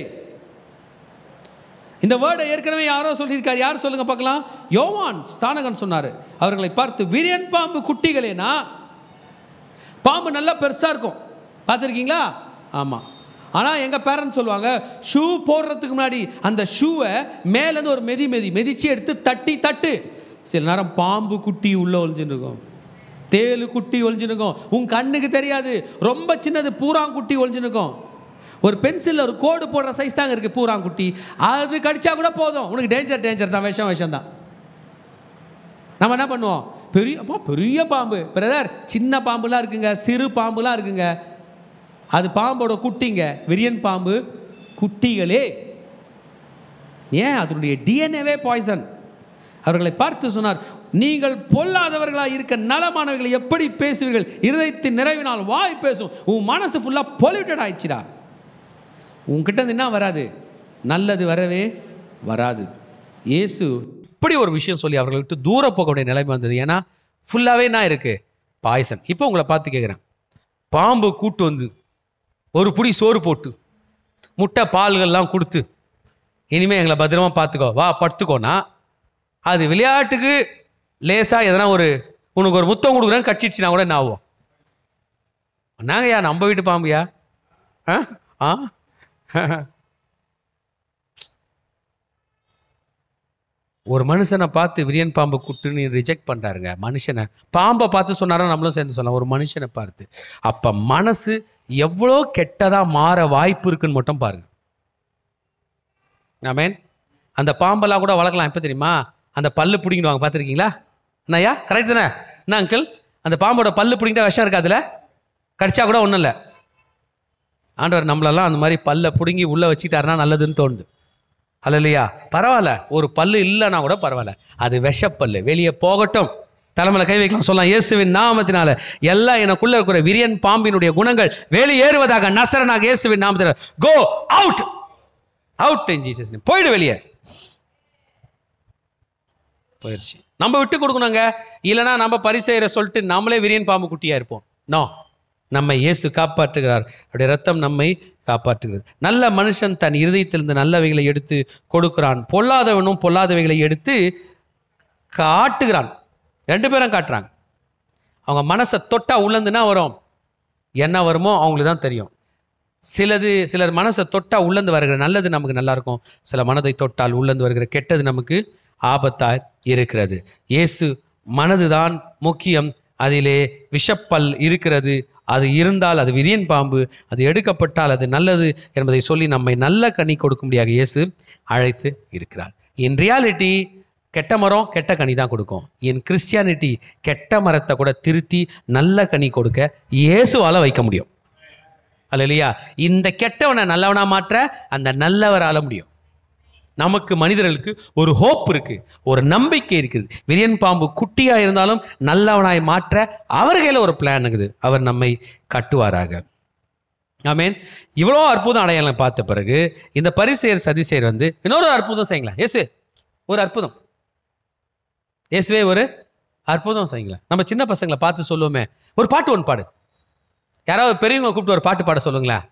இந்த வேர்டை ஏற்கனவே யாரோ சொல்லியிருக்காரு. யார் சொல்லுங்க பார்க்கலாம்? யோவான் ஸ்நானகன் சொன்னார். அவர்களை பார்த்து விரியன் பாம்பு குட்டிகளேனா, பாம்பு நல்லா பெருசாக இருக்கும், பார்த்துருக்கீங்களா? ஆமாம். ஆனால் எங்கள் பேரண்ட்ஸ் சொல்லுவாங்க, ஷூ போடுறதுக்கு முன்னாடி அந்த ஷூவை மேலேருந்து ஒரு மிதிச்சு எடுத்து தட்டு. சில நேரம் பாம்பு குட்டி உள்ளே ஒழிஞ்சுன்னு இருக்கும், தேலு குட்டி ஒழிஞ்சுன்னு இருக்கும், உன் கண்ணுக்கு தெரியாது. ரொம்ப சின்னது பூராங்குட்டி ஒழிஞ்சுன்னு இருக்கும். ஒரு பென்சிலில் ஒரு கோடு போடுற சைஸ் தாங்க இருக்குது பூராங்குட்டி. அது கடிச்சா கூட போதும், உனக்கு டேஞ்சர் தான், விஷம் தான். நம்ம என்ன பண்ணுவோம்? பெரிய பாம்பு பிரதர், சின்ன பாம்புலாம் இருக்குங்க, சிறு பாம்புலாம் இருக்குங்க, அது பாம்போட குட்டிங்க, விரியன் பாம்பு குட்டிகளே. ஏன்? அதனுடைய டிஎன்ஏவே பாய்சன். அவர்களை பார்த்து சொன்னார், நீங்கள் பொல்லாதவர்களாக இருக்க நலமானவர்களை எப்படி பேசுவீர்கள்? இருதயத்தின் நிறைவினால் வாய் பேசும். உன் மனசு ஃபுல்லாக பொல்யூட்டட் ஆயிடுச்சுடா. உன்கிட்ட என்ன வராது? நல்லது வரவே வராது. இயேசு இப்படி ஒரு விஷயம் சொல்லி அவர்களை விட்டு தூர போகக்கூடிய நிலைமை வந்தது. ஏன்னா ஃபுல்லாகவே என்ன இருக்குது? பாய்சன். இப்போ உங்களை பார்த்து கேட்குறேன், பாம்பு கூட்டு வந்து ஒரு புடி சோறு போட்டு முட்டை பால்கள்லாம் கொடுத்து இனிமேல் எங்களை பத்திரமா பார்த்துக்கோ, வா படுத்துக்கோனா, அது விளையாட்டுக்கு லேசாக எதனா உனக்கு ஒரு முத்தம் கொடுக்குறேன்னு கட்சிடுச்சுனா கூட என்ன ஆகும்? நாங்கய்யா நம்ம வீட்டு பாம்புயா. ஒரு மனுஷனை பார்த்து விரியன் பாம்பு குட்டுன்னு ரிஜெக்ட் பண்ணுறாருங்க. மனுஷனை பாம்பை பார்த்து சொன்னாரோ நம்மளும் சேர்ந்து சொல்லலாம். ஒரு மனுஷனை பார்த்து, அப்போ மனசு எவ்வளோ கெட்டதாக மாற வாய்ப்பு இருக்குன்னு மட்டும் பாருங்க. ஆமேன். அந்த பாம்பெல்லாம் கூட வளர்க்கலாம். எப்போ தெரியுமா? அந்த பல்லு பிடிங்கிடுவாங்க, பார்த்துருக்கீங்களா? என்னய்யா கரெக்ட் தானே? என்ன அங்கிள், அந்த பாம்போட பல்லு பிடிங்கிட்டா விஷம் இருக்காதுல, கடிச்சா கூட ஒன்றும் இல்லை. ஆண்டவர் நம்மளெல்லாம் அந்த மாதிரி பல்லை பிடுங்கி உள்ளே வச்சுக்கிட்டாருன்னா நல்லதுன்னு தோணுது. அல்லையா? பரவாயில்ல, ஒரு பல்லு இல்லைன்னா கூட பரவாயில்ல, அது விஷப்பல்லு, வெளியே போகட்டும். தலைமையில் கை வைக்கலாம், சொல்லலாம், இயேசுவின் நாமத்தினால எல்லாம் எனக்குள்ள இருக்கிற விரியன் பாம்பினுடைய குணங்கள் வெளியேறுவதாக, நசரனாக இயேசுவின் நாமத்தினால. Go out, out in Jesus name. போயிடு வெளியே. போயிடுச்சு. நம்ம விட்டு கொடுக்கணுங்க. இல்லைன்னா நம்ம பரிசெயரை சொல்லிட்டு நம்மளே விரியன் பாம்பு குட்டியா இருப்போம். நோ, நம்மை இயேசு காப்பாற்றுகிறார். அவருடைய ரத்தம் நம்மை காப்பாற்றுகிறது. நல்ல மனுஷன் தன் இருதயத்திலிருந்து நல்லவைகளை எடுத்து கொடுக்கிறான், பொல்லாதவனும் பொல்லாதவைகளை எடுத்து காட்டுகிறான். ரெண்டு பேரும் காட்டுறாங்க. அவங்க மனசை தொட்டா உள்ளந்துன்னா வரும், என்ன வருமோ அவங்களுக்கு தான் தெரியும். சிலர் மனசை தொட்டா உள்ளந்து வருகிற நல்லது நமக்கு நல்லா இருக்கும், சில மனதை தொட்டால் உள்ளந்து வருகிற கெட்டது நமக்கு ஆபத்தாய் இருக்கிறது. இயேசு மனதுதான் முக்கியம். அதிலே விஷப்பல் இருக்கிறது, அது இருந்தால் அது விரியன் பாம்பு, அது எடுக்கப்பட்டால் அது நல்லது என்பதை சொல்லி நம்மை நல்ல கனி கொடுக்கும்படியாக இயேசு அழைத்து இருக்கிறார். இன் ரியாலிட்டி கெட்ட மரம் கெட்ட கனி தான் கொடுக்கும். இன் கிறிஸ்டியானிட்டி கெட்ட மரத்தை கூட திருத்தி நல்ல கனி கொடுக்க இயேசுவால் வைக்க முடியும். அல்லையா? இந்த கெட்டவனை நல்லவனா மாற்ற அந்த நல்லவரால முடியும். நமக்கு மனிதர்களுக்கு ஒரு ஹோப் இருக்கு, ஒரு நம்பிக்கை இருக்குது. விரியன் பாம்பு குட்டியா இருந்தாலும் நல்லவனாய் மாற்ற அவர் கையில் ஒரு பிளான் இருக்குது. அவர் நம்மை கட்டுவாராக. ஆமேன். இவ்வளோ அற்புதம் அடையாளம் பார்த்த பிறகு இந்த பரிசேயர் சதிசேயர் வந்து இன்னொரு அற்புதம் செய்யுங்களா? இயேசு ஒரு அற்புதம், இயேசுவே ஒரு அற்புதம் செய்யுங்களேன். நம்ம சின்ன பசங்களை பார்த்து சொல்லுவோமே, ஒரு பாட்டு ஒன்று பாடு. யாராவது பெரியவங்களை கூப்பிட்டு ஒரு பாட்டு பாட சொல்லுங்களேன்.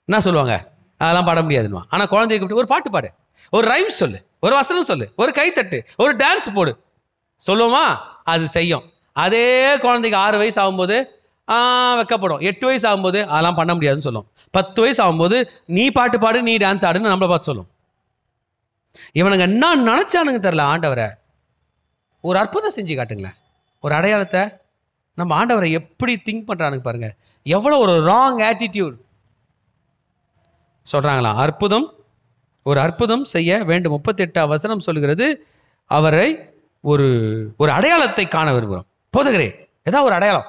என்ன சொல்லுவாங்க? அதெல்லாம் பாட முடியாதுன்னு. ஆனால் குழந்தைய கூப்பிட்டு ஒரு பாட்டு பாடு, ஒரு ரைம் சொல்லு, ஒரு வசனம் சொல்லு, ஒரு கைத்தட்டு, ஒரு டான்ஸ் போடு சொல்லுவோமா? அது செய்யும். அதே குழந்தைக்கு 6 வயசு ஆகும்போது வைக்கப்படும். 8 வயசு ஆகும்போது அதெல்லாம் பண்ண முடியாதுன்னு சொல்லும். 10 வயசு ஆகும்போது நீ பாட்டு பாடு, நீ டான்ஸ் ஆடுன்னு நம்மளை பார்த்து சொல்லும். இவனுங்க என்ன நினைச்சானுங்க தெரியல. ஆண்டவரை ஒரு அற்புதம் செஞ்சு காட்டுங்களேன், ஒரு அடையாளத்தை. நம்ம ஆண்டவரை எப்படி திங்க் பண்ணுறானுங்க பாருங்க, எவ்வளோ ஒரு ராங் ஆட்டிடியூட். சொல்கிறாங்களா? ஒரு அற்புதம் செய்ய வேண்டும். 38ஆம் வசனம் சொல்லுகிறது, அவரை ஒரு அடையாளத்தை காண விரும்புகிறோம். போதகரே, ஏதாவது ஒரு அடையாளம்.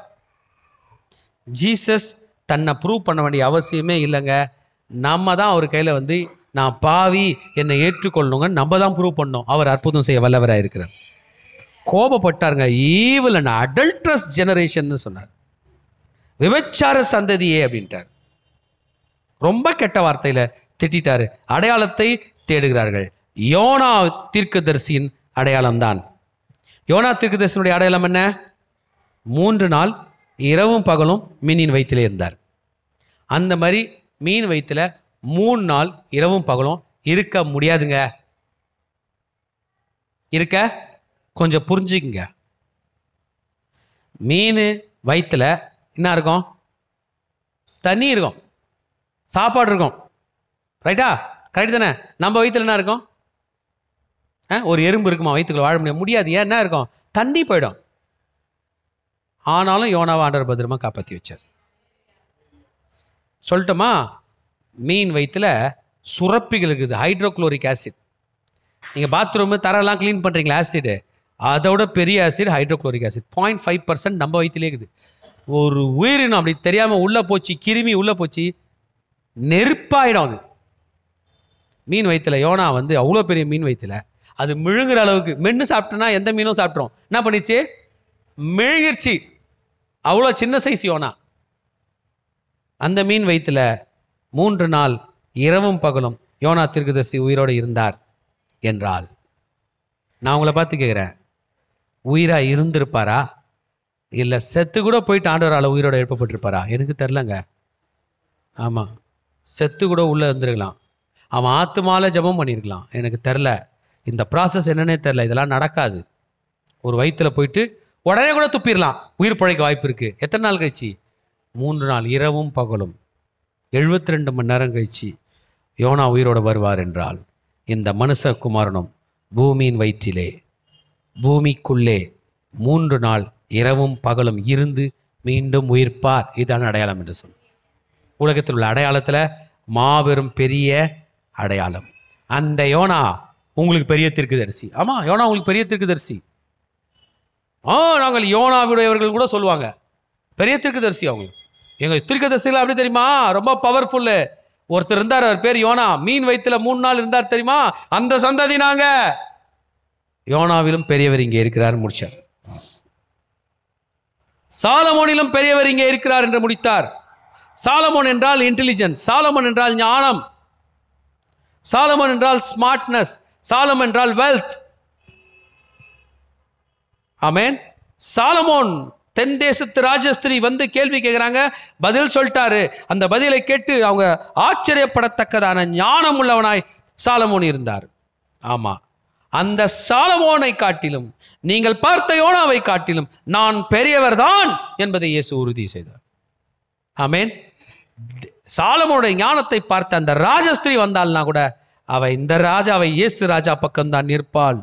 ஜீசஸ் தன்னை ப்ரூவ் பண்ண வேண்டிய அவசியமே இல்லைங்க. நம்ம தான் அவர் கையில் வந்து நான் பாவி, என்னை ஏற்றுக்கொள்ளணுங்க, நம்ம தான் ப்ரூவ் பண்ணோம். அவர் அற்புதம் செய்ய வல்லவராக இருக்கிறார். கோபப்பட்டாருங்க. ஈவில் அண்ட் அடல்ட்ரஸ் ஜெனரேஷன் சொன்னார். விபச்சார சந்ததியே அப்படின்ட்டார். ரொம்ப கெட்ட வார்த்தையில திட்டாரு. அடையாளத்தை தேடுகிறார்கள். யோனா தீர்க்கதரிசியின் அடையாளம்தான். யோனா தீர்க்கதரிசியினுடைய அடையாளம் என்ன? 3 நாள் இரவும் பகலும் மீனின் வயிற்றிலே இருந்தார். அந்த மாதிரி மீன் வயிற்றில் 3 நாள் இரவும் பகலும் இருக்க முடியாதுங்க. இருக்க கொஞ்சம் புரிஞ்சுக்குங்க. மீன் வயிற்றில் என்ன இருக்கும்? தண்ணி இருக்கும், சாப்பாடு இருக்கும். ரைட்டா? கரெக்ட் தானே? நம்ம வயிற்றில் என்ன இருக்கும்? ஒரு எறும்பு இருக்குமா வயிற்றுக்குள்ள? வாழ முடியாது. ஏன்? என்ன இருக்கும்? தண்ணி போயிடும். ஆனாலும் யோனாவை ஆண்டவர் பத்திரமா காப்பாற்றி வச்சார். சொல்லட்டுமா? மீன் வயிற்றில் சுரப்பிகள் இருக்குது, ஹைட்ரோக்ளோரிக் ஆசிட். நீங்கள் பாத்ரூமு தரெல்லாம் க்ளீன் பண்ணுறீங்களா? ஆசிடு, அதோட பெரிய ஆசிட் ஹைட்ரோக்ளோரிக் ஆசிட். 0.5% நம்ம வயிற்றுலே இருக்குது. ஒரு உயிரினம் அப்படி தெரியாமல் உள்ளே போச்சு, கிருமி உள்ளே போச்சு, நெருப்பாயிடும். அது மீன் வயிற்றில் யோனா அவ்வளோ பெரிய மீன் வயிற்றில் அது மிழுங்குற அளவுக்கு மென்று சாப்பிட்டோன்னா எந்த மீனும் சாப்பிட்றோம். என்ன பண்ணிச்சு? மெழுகிருச்சு. அவ்வளோ சின்ன சைஸ் யோனா. அந்த மீன் வயிற்றில் 3 நாள் இரவும் பகலும் யோனா தீர்க்கதரிசி உயிரோடு இருந்தார் என்றால், நான் உங்களை பார்த்து கேட்குறேன், உயிராக இருந்திருப்பாரா இல்லை செத்து கூட போயிட்டு ஆண்டவரால் உயிரோடு எழுப்பப்பட்டிருப்பாரா? எனக்கு தெரிலங்க. ஆமாம், செத்து கூட உள்ளே இருந்திருக்கலாம். அவன் ஆத்துமால ஜெபம் பண்ணியிருக்கலாம். எனக்கு தெரில. இந்த ப்ராசஸ் என்னன்னே தெரில. இதெல்லாம் நடக்காது. ஒரு வயிற்றில் போயிட்டு உடனே கூட துப்பிடலாம், உயிர் பிழைக்க வாய்ப்பு இருக்குது. எத்தனை நாள் கழிச்சு? 3 நாள் இரவும் பகலும் 72 மணி நேரம் கழிச்சு யோனா உயிரோடு வருவார் என்றால், இந்த மனுஷகுமாரனும் பூமியின் வயிற்றிலே பூமிக்குள்ளே 3 நாள் இரவும் பகலும் இருந்து மீண்டும் உயிர்ப்பார். இதான அடையாளம் என்று சொல். உலகத்தில் உள்ள அடையாளத்தில் மாபெரும் பெரிய அடையாளம். அந்த யோனா உங்களுக்கு பெரிய தீர்க்கதரிசி. ஆமாம், யோனா உங்களுக்கு பெரிய தீர்க்கதரிசி. நாங்கள் யோனாவுடையவர்கள் கூட சொல்லுவாங்க பெரிய தீர்க்கதரிசி. அவங்க எங்கள் தீர்க்கதரிசிகள் அப்படி தெரியுமா? ரொம்ப பவர்ஃபுல்லு. ஒருத்தர் இருந்தார், அவர் பேர் யோனா. மீன் வயிற்றில் 3 நாள் இருந்தார் தெரியுமா? அந்த சந்ததி நாங்க. யோனாவிலும் பெரியவர் இங்கே இருக்கிறார் முடிச்சார். சாலமோனிலும் பெரியவர் இங்கே இருக்கிறார் என்று முடித்தார். சாலமோன் என்றால் இன்டெலிஜென்ஸ், சாலமோன் என்றால் ஞானம், சாலமோன் என்றால் ஸ்மார்ட்னஸ், சாலமோன் என்றால் வெல்த். ஆமென். சாலமோன் தென் தேசத்து ராஜஸ்திரி கேள்வி கேட்குறாங்க, பதில் சொல்லிட்டாரு. அந்த பதிலை கேட்டு அவங்க ஆச்சரியப்படத்தக்கதான ஞானம் உள்ளவனாய் சாலமோன் இருந்தார். ஆமா, அந்த சாலமோனை காட்டிலும் நீங்கள் பார்த்த யோனாவை காட்டிலும் நான் பெரியவர் தான் என்பதை இயேசு உறுதி செய்தார். ஆமென். சாலமோனுடைய ஞானத்தை பார்த்த அந்த ராஜஸ்திரி வந்தால்னா கூட அவ இந்த ராஜாவை, இயேசு ராஜா பக்கம்தான் நிற்பாள்.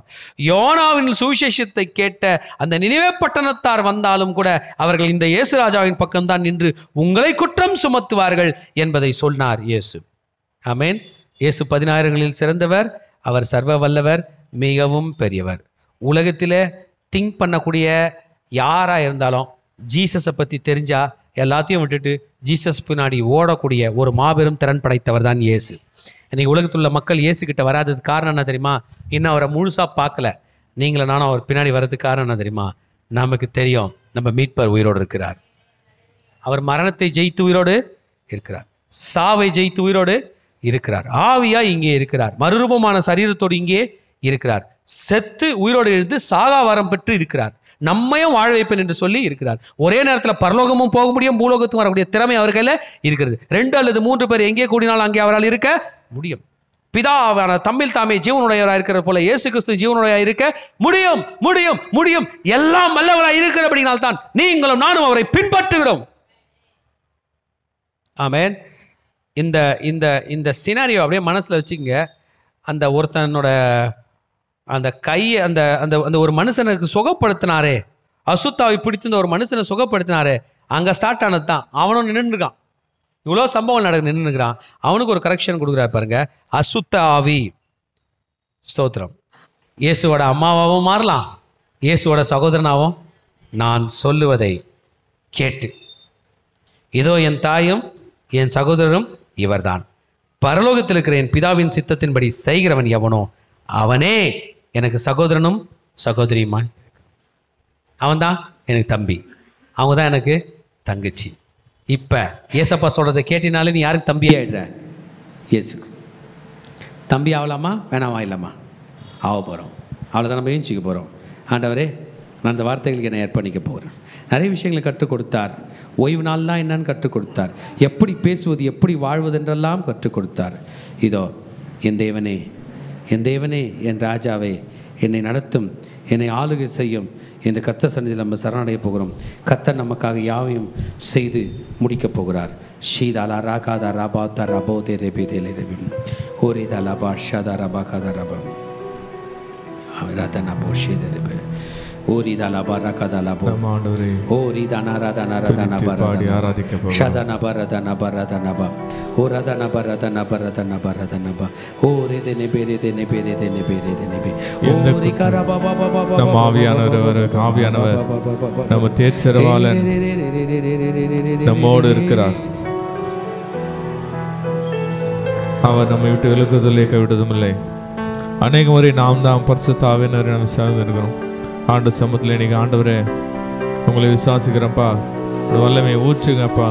யோனாவின் சுவிசேஷத்தை கேட்ட அந்த நினிவே பட்டணத்தார் வந்தாலும் கூட அவர்கள் இந்த இயேசு ராஜாவின் பக்கம்தான் நின்று உங்களை குற்றம் சுமத்துவார்கள் என்பதை சொன்னார் இயேசு. ஆமென். இயேசு 10,000களில் சிறந்தவர், அவர் சர்வ வல்லவர், மிகவும் பெரியவர். உலகத்தில் திங்க் பண்ணக்கூடிய யாராக இருந்தாலும் ஜீசஸை பற்றி தெரிஞ்சா எல்லாத்தையும் விட்டுட்டு ஜீசஸ் பின்னாடி ஓடக்கூடிய ஒரு மாபெரும் திறன் படைத்தவர் தான் இயேசு. இன்னைக்கு உலகத்துள்ள மக்கள் இயேசுக்கிட்ட வராதது காரணம் என்ன தெரியுமா? இன்னும் அவரை முழுசாக பார்க்கல. நீங்களும் நானும் அவர் பின்னாடி வர்றதுக்கு காரணம் என்ன தெரியுமா? நமக்கு தெரியும் நம்ம மீட்பர் உயிரோடு இருக்கிறார். அவர் மரணத்தை ஜெயித்து உயிரோடு இருக்கிறார், சாவை ஜெயித்து உயிரோடு இருக்கிறார், ஆவியா இங்கே இருக்கிறார், மறுரூபமான சரீரத்தோடு இங்கே இருக்கிறார், செத்து உயிரோடு எழுந்து சாகா வரம் பெற்று இருக்கிறார், நம்மையும் வாழ வைப்பேன் என்று சொல்லி இருக்கிறார். ஒரே நேரத்தில் பரலோகமும் போக முடியும், பூலோகத்துக்கும் வரக்கூடிய திறமை அவர்கள் இருக்கிறது. 2 அல்லது 3 பேர் எங்கே கூடினாலும் அங்கே அவரால் இருக்க முடியும். பிதாவான தம்மில் தாமே ஜீவனுடையவராக இருக்கிற போல இயேசு கிறிஸ்து ஜீவனுடையவராக இருக்க முடியும் முடியும் முடியும். எல்லாம் வல்லவராக இருக்கிறபடினால் தான் நீங்களும் நானும் அவரை பின்பற்றுகிறோம். ஆமென். இந்த இந்த இந்த சினாரியோ அப்படியே மனசில் வச்சுக்கங்க. அந்த ஒருத்தனோட அந்த கையை அந்த அந்த அந்த ஒரு மனுஷனுக்கு சுகப்படுத்தினாரே, அசுத்தாவை பிடிச்சிருந்த ஒரு மனுஷனை சுகப்படுத்தினாரே, அங்கே ஸ்டார்ட் ஆனது தான். அவனும் நின்றுருக்கான். இவ்வளோ சம்பவம் நடக்குது, நின்றுக்கிறான். அவனுக்கு ஒரு கரெக்ஷன் கொடுக்குறாரு பாருங்க, அசுத்த ஆவி. ஸ்தோத்திரம். இயேசுவோட அம்மாவாகவும் மாறலாம், இயேசுவோட சகோதரனாகவும். நான் சொல்லுவதை கேட்டு இதோ என் தாயும் என் சகோதரரும் இவர்தான், பரலோகத்தில் இருக்கிற என் பிதாவின் சித்தத்தின்படி செய்கிறவன் எவனோ அவனே எனக்கு சகோதரனும் சகோதரியுமாய். அவன் தான் எனக்கு தம்பி, அவங்க தான் எனக்கு தங்கச்சி. இப்போ ஏசப்பா சொல்கிறத கேட்டினாலே நீ யாருக்கு தம்பி ஆகிடுற? ஏசு தம்பி ஆகலாமா வேணாமா? இல்லைம்மா ஆக போகிறோம். அவ்வளோதான், நம்ம ஏஞ்சிக்க போகிறோம். ஆண்டவரே, நான் அந்த வார்த்தைகளுக்கு என்னை ஏற்பணிக்க போகிறேன். நிறைய விஷயங்களை கற்றுக் கொடுத்தார். ஓய்வு நாள்லாம் என்னன்னு கற்றுக் கொடுத்தார். எப்படி பேசுவது, எப்படி வாழ்வதென்றெல்லாம் கற்றுக் கொடுத்தார். இதோ என் தேவனே, என் தேவனே, என் ராஜாவே, என்னை நடத்தும், என்னை ஆளுகை செய்யும் என்று கர்த்தர் சந்நிதியில் நம்ம சரணடைய போகிறோம். கர்த்தர் நமக்காக யாவையும் செய்து முடிக்கப் போகிறார். ஷீதாலா ராகாதா ரபாதா ரபோதே ரெபிதேலே ரெபிம் ஓரிதா லபா ஷாதா ரபா காதா ரபம் ராதா நபோ ஷேதே ரெபே ஓரிதா லபா ராகாதா லபோ ஓரிதா நாராதா நாராதா நபா ராதா ஷாதா நபா ராதா நபா ராதா நபா ஓ ராதா நபா ராதா நபா ராதா நபா ராதா நபா ஓ ரேதே நெபே ரேதே நெபே ரேதே நெபே ரேதே நெபே ஓ ரிகரா பாபா பாபா பாபா நம்ம ஆவியானவர் நம்ம தேச்சரவாளன் நம்மோடு இருக்கிறார். அவர் நம்மை விட்டு விலகுவதில்லை, கைவிடுவதும் இல்லை. அநேக முறை நாம் தான் பரிசுத்த ஆவியானவரை நம்ம சார்ந்து இருக்கிறோம். ஆண்டு சமூகத்தில் இன்னைக்கு ஆண்டவரே உங்களை விசுவாசிக்கிறப்பா, வல்லமை ஊற்றுங்கப்பா.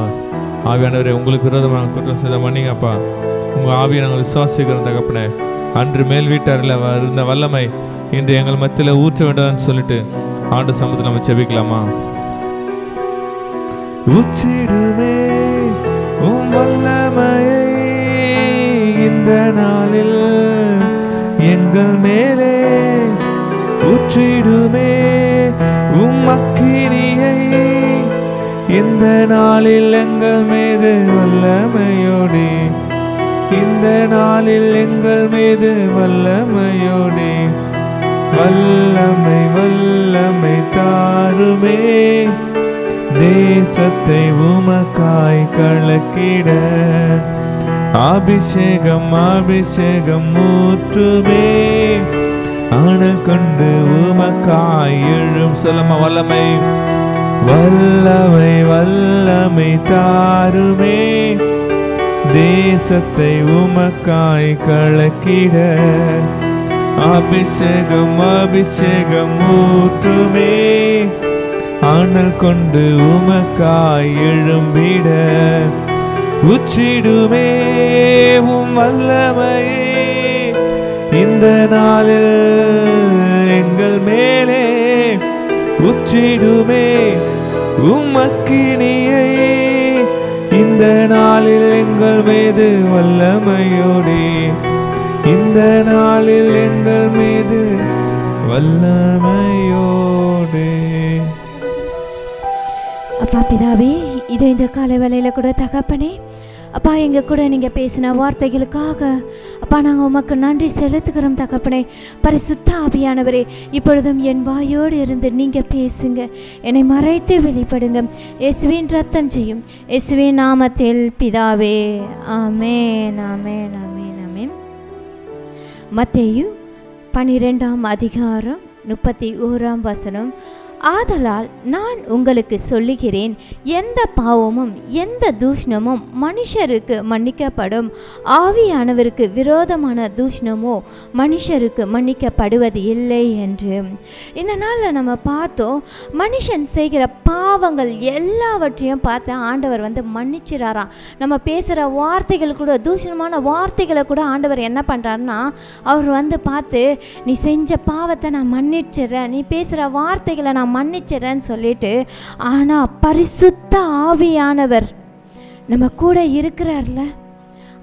ஆவியானவரே, உங்களுக்கு விரோதமாக குற்றம் செய்த மன்னிங்கப்பா. உங்கள் ஆவியை நாங்கள் விசுவாசிக்கிறோம் தகப்பனே. அன்று மேல் வீட்டாரில் இருந்த வல்லமை இன்று எங்கள் மத்தியில் ஊற்ற வேண்டாம்னு சொல்லிட்டு ஆண்டு சமூகத்தில் நம்ம செபிக்கலாமா? ஊற்றிடுமே உம் வல்லமையை இந்த நாளில் எங்கள் மேலே, ஊற்றிடுமே உம் அக்கினியை இந்த நாளில் எங்கள் மீது வல்லமையோடே, இந்த நாளில் எங்கள் மீது வல்லமையோடே. வல்லமை வல்லமை தாருமே, தேசத்தை உமக்காய் கலக்கிட. அபிஷேகம் அபிஷேகம் ஊற்றுமே, அனல் கொண்டு உமக்காய் எழும். சொல்லமா, வல்லமை வல்லமை வல்லமை தாருமே, தேசத்தை உமக்காய் கலக்கிட. அபிஷேகம் அபிஷேகம் ஊற்றுமே, அனல் கொண்டு உமக்காய் எழும்பிட. உச்சிடுமே உம் வல்லமையே இந்த நாளில் எங்கள் மேலே, உச்சிடுமே உம் அக்கினியை இந்த நாளில் எங்கள் மீது வல்லமையோடே, இந்த நாளில் எங்கள் மீது வல்லமையோடே. அப்பா பிதாவே, இது இந்த காலை வேளையில் கூட தகப்பனே அப்பா, எங்கள் கூட நீங்கள் பேசின வார்த்தைகளுக்காக அப்பா நாங்கள் உமக்கு நன்றி செலுத்துகிறோம் தகப்பனே. பரிசுத்த ஆவியானவரே, இப்பொழுதும் என் வாயோடு இருந்து நீங்கள் பேசுங்க, என்னை மறைத்து வெளிப்படுங்க. இயேசுவின் ரத்தம் செய்யும், இயேசுவின் நாமத்தில் பிதாவே, ஆமென் ஆமென் ஆமென் ஆமென். மத்தேயு 12ஆம் அதிகாரம் 31ஆம் வசனம். ஆதலால் நான் உங்களுக்கு சொல்லுகிறேன், எந்த பாவமும் எந்த தூஷணமும் மனுஷருக்கு மன்னிக்கப்படும், ஆவியானவருக்கு விரோதமான தூஷணமோ மனுஷருக்கு மன்னிக்கப்படுவது இல்லை என்று. இந்த நாளில் நம்ம பார்த்தோம், மனுஷன் செய்கிற பாவங்கள் எல்லாவற்றையும் பார்த்து ஆண்டவர் மன்னிச்சிடாராம். நம்ம பேசுகிற வார்த்தைகள் கூட, தூஷணமான வார்த்தைகளை கூட ஆண்டவர் என்ன பண்ணுறாருன்னா, அவர் பார்த்து நீ செஞ்ச பாவத்தை நான் மன்னிச்சிடுறேன், நீ பேசுகிற வார்த்தைகளை நான் மன்னிச்சிடறேன்னு சொல்லிட்டு. ஆனால் பரிசுத்த ஆவியானவர் நம்ம கூட இருக்கிறார்ல,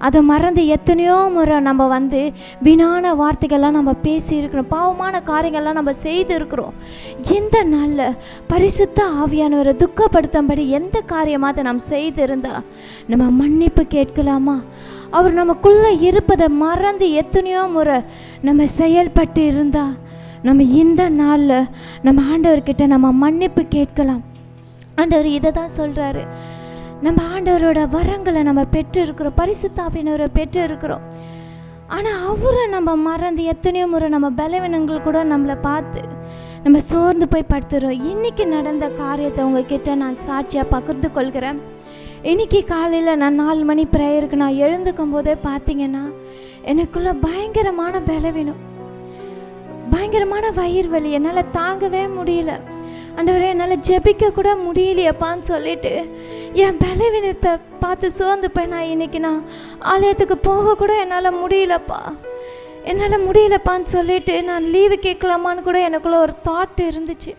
அதை மறந்து எத்தனையோ முறை நம்ம வீணான வார்த்தைகள்லாம் நம்ம பேசியிருக்கிறோம், பாவமான காரியங்கள்லாம் நம்ம செய்திருக்கிறோம். இந்த நாளில் பரிசுத்த ஆவியானவரை துக்கப்படுத்தும்படி எந்த காரியமாக நாம் செய்திருந்தா நம்ம மன்னிப்பு கேட்கலாமா? அவர் நமக்குள்ளே இருப்பதை மறந்து எத்தனையோ முறை நம்ம செயல்பட்டு இருந்தா நம்ம இந்த நாளில் நம்ம ஆண்டவர்கிட்ட நம்ம மன்னிப்பு கேட்கலாம். ஆண்டவர் இதை தான் சொல்கிறாரு. நம்ம ஆண்டவரோட வரங்களை நம்ம பெற்று இருக்கிறோம், பரிசுத்த ஆவியானவரை பெற்று இருக்கிறோம். ஆனால் அவரை நம்ம மறந்து எத்தனையோ முறை நம்ம பலவீனங்கள் கூட நம்மளை பார்த்து நம்ம சோர்ந்து போய் படுத்துகிறோம். இன்றைக்கி நடந்த காரியத்தை உங்ககிட்ட நான் சாட்சியாக பகிர்ந்து கொள்கிறேன். இன்றைக்கி காலையில் நான் 4 மணி ப்ரேயருக்கு நான் எழுந்துக்கும் போதே பார்த்தீங்கன்னா எனக்குள்ள பயங்கரமான பலவீனம், பயங்கரமான வயிறு வலி, என்னால் தாங்கவே முடியல. ஆண்டவரே என்னால் ஜெபிக்க கூட முடியலையப்பான்னு சொல்லிட்டு என் பலவீனத்தை பார்த்து சோர்ந்து போய் நான் ஆலயத்துக்கு போக கூட என்னால் முடியலப்பான்னு சொல்லிட்டு நான் லீவு கேட்கலாமான்னு கூட எனக்குள்ள ஒரு தாட் இருந்துச்சு.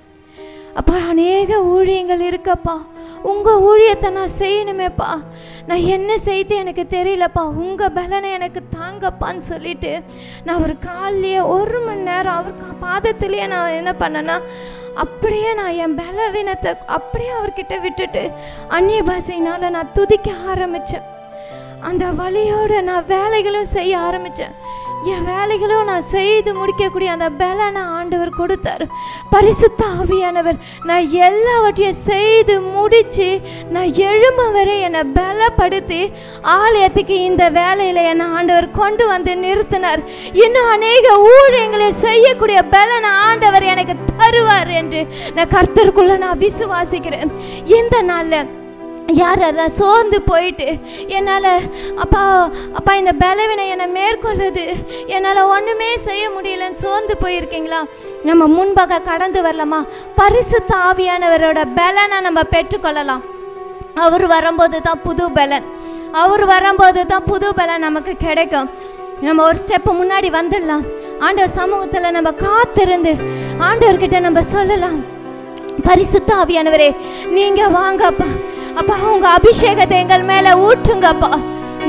அப்பா அநேக ஊழியங்கள் இருக்கப்பா, உங்கள் ஊழியத்தை நான் செய்யணுமேப்பா, நான் என்ன செய்து எனக்கு தெரியலப்பா, உங்கள் பலனை எனக்கு தாங்கப்பான்னு சொல்லிட்டு நான் ஒரு காலையே 1 மணி நேரம் அவர் பாதத்துலேயே நான் என்ன பண்ணேன்னா அப்படியே நான் என் பலவீனத்தை அப்படியே அவர்கிட்ட விட்டுட்டு அந்நிய பாஷையினால் நான் துதிக்க ஆரம்பித்தேன். அந்த வழியோடு நான் வேலைகளும் செய்ய ஆரம்பித்தேன். என் வேலைகளும் நான் செய்து முடிக்கக்கூடிய அந்த பலனை ஆண்டவர் கொடுத்தார். பரிசுத்த ஆவியானவர் நான் எல்லாவற்றையும் செய்து முடித்து நான் எழும்ப வரை என்னை பலப்படுத்தி ஆலயத்துக்கு இந்த வேலையில் என்னை ஆண்டவர் கொண்டு வந்து நிறுத்தினார். இன்னும் அநேக ஊழியங்களை செய்யக்கூடிய பலனை ஆண்டவர் எனக்கு தருவார் என்று நான் கர்த்தருக்குள்ளே நான் விசுவாசிக்கிறேன். இந்த நாளில் யாரெல்லாம் சோர்ந்து போயிட்டு என்னால் அப்பா இந்த பலவீனை என்னை மேற்கொள்ளுது, என்னால் ஒன்றுமே செய்ய முடியலன்னு சோர்ந்து போயிருக்கீங்களா? நம்ம முன்பாக கடந்து வரலாமா? பரிசுத்த ஆவியானவரோட பலனை நம்ம பெற்றுக்கொள்ளலாம். அவர் வரும்போது தான் புது பலன் நமக்கு கிடைக்கும். நம்ம ஒரு ஸ்டெப்பு முன்னாடி வந்துடலாம். ஆண்டவர் சமூகத்தில் நம்ம காத்திருந்து ஆண்டவர்கிட்ட நம்ம சொல்லலாம், பரிசுத்த ஆவியானவரே நீங்கள் வாங்கப்பா, அப்பா உங்கள் அபிஷேகத்தை எங்கள் மேலே ஊற்றுங்கப்பா.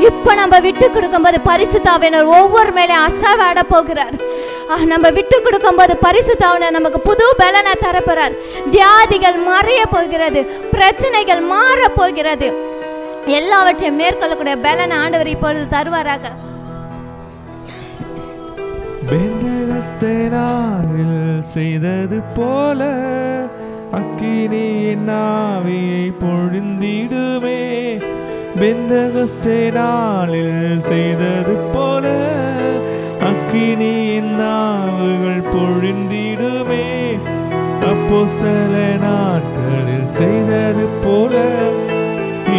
இப்போ நம்ம விட்டு கொடுக்கும்போது பரிசுத்த ஆவியானவர் ஒவ்வொரு மேலே அசைவாட போகிறார். நம்ம விட்டு கொடுக்கும்போது பரிசுத்த ஆவியானவர் நமக்கு புது பலனை தரப்போகிறார். வியாதிகள் மறைய போகிறது, பிரச்சனைகள் மாற போகிறது, எல்லாவற்றையும் மேற்கொள்ளக்கூடிய பலனை ஆண்டவர் இப்பொழுது தருவாராக. செய்தது போல அக்கினியின் ஆவியை பொழிந்திடுமே. பெந்தகஸ்தே நாளில் செய்தது போல அக்கினியின் ஆவிகள் பொழிந்திடுமே. அப்போஸ்தல நாட்களில் செய்தது போல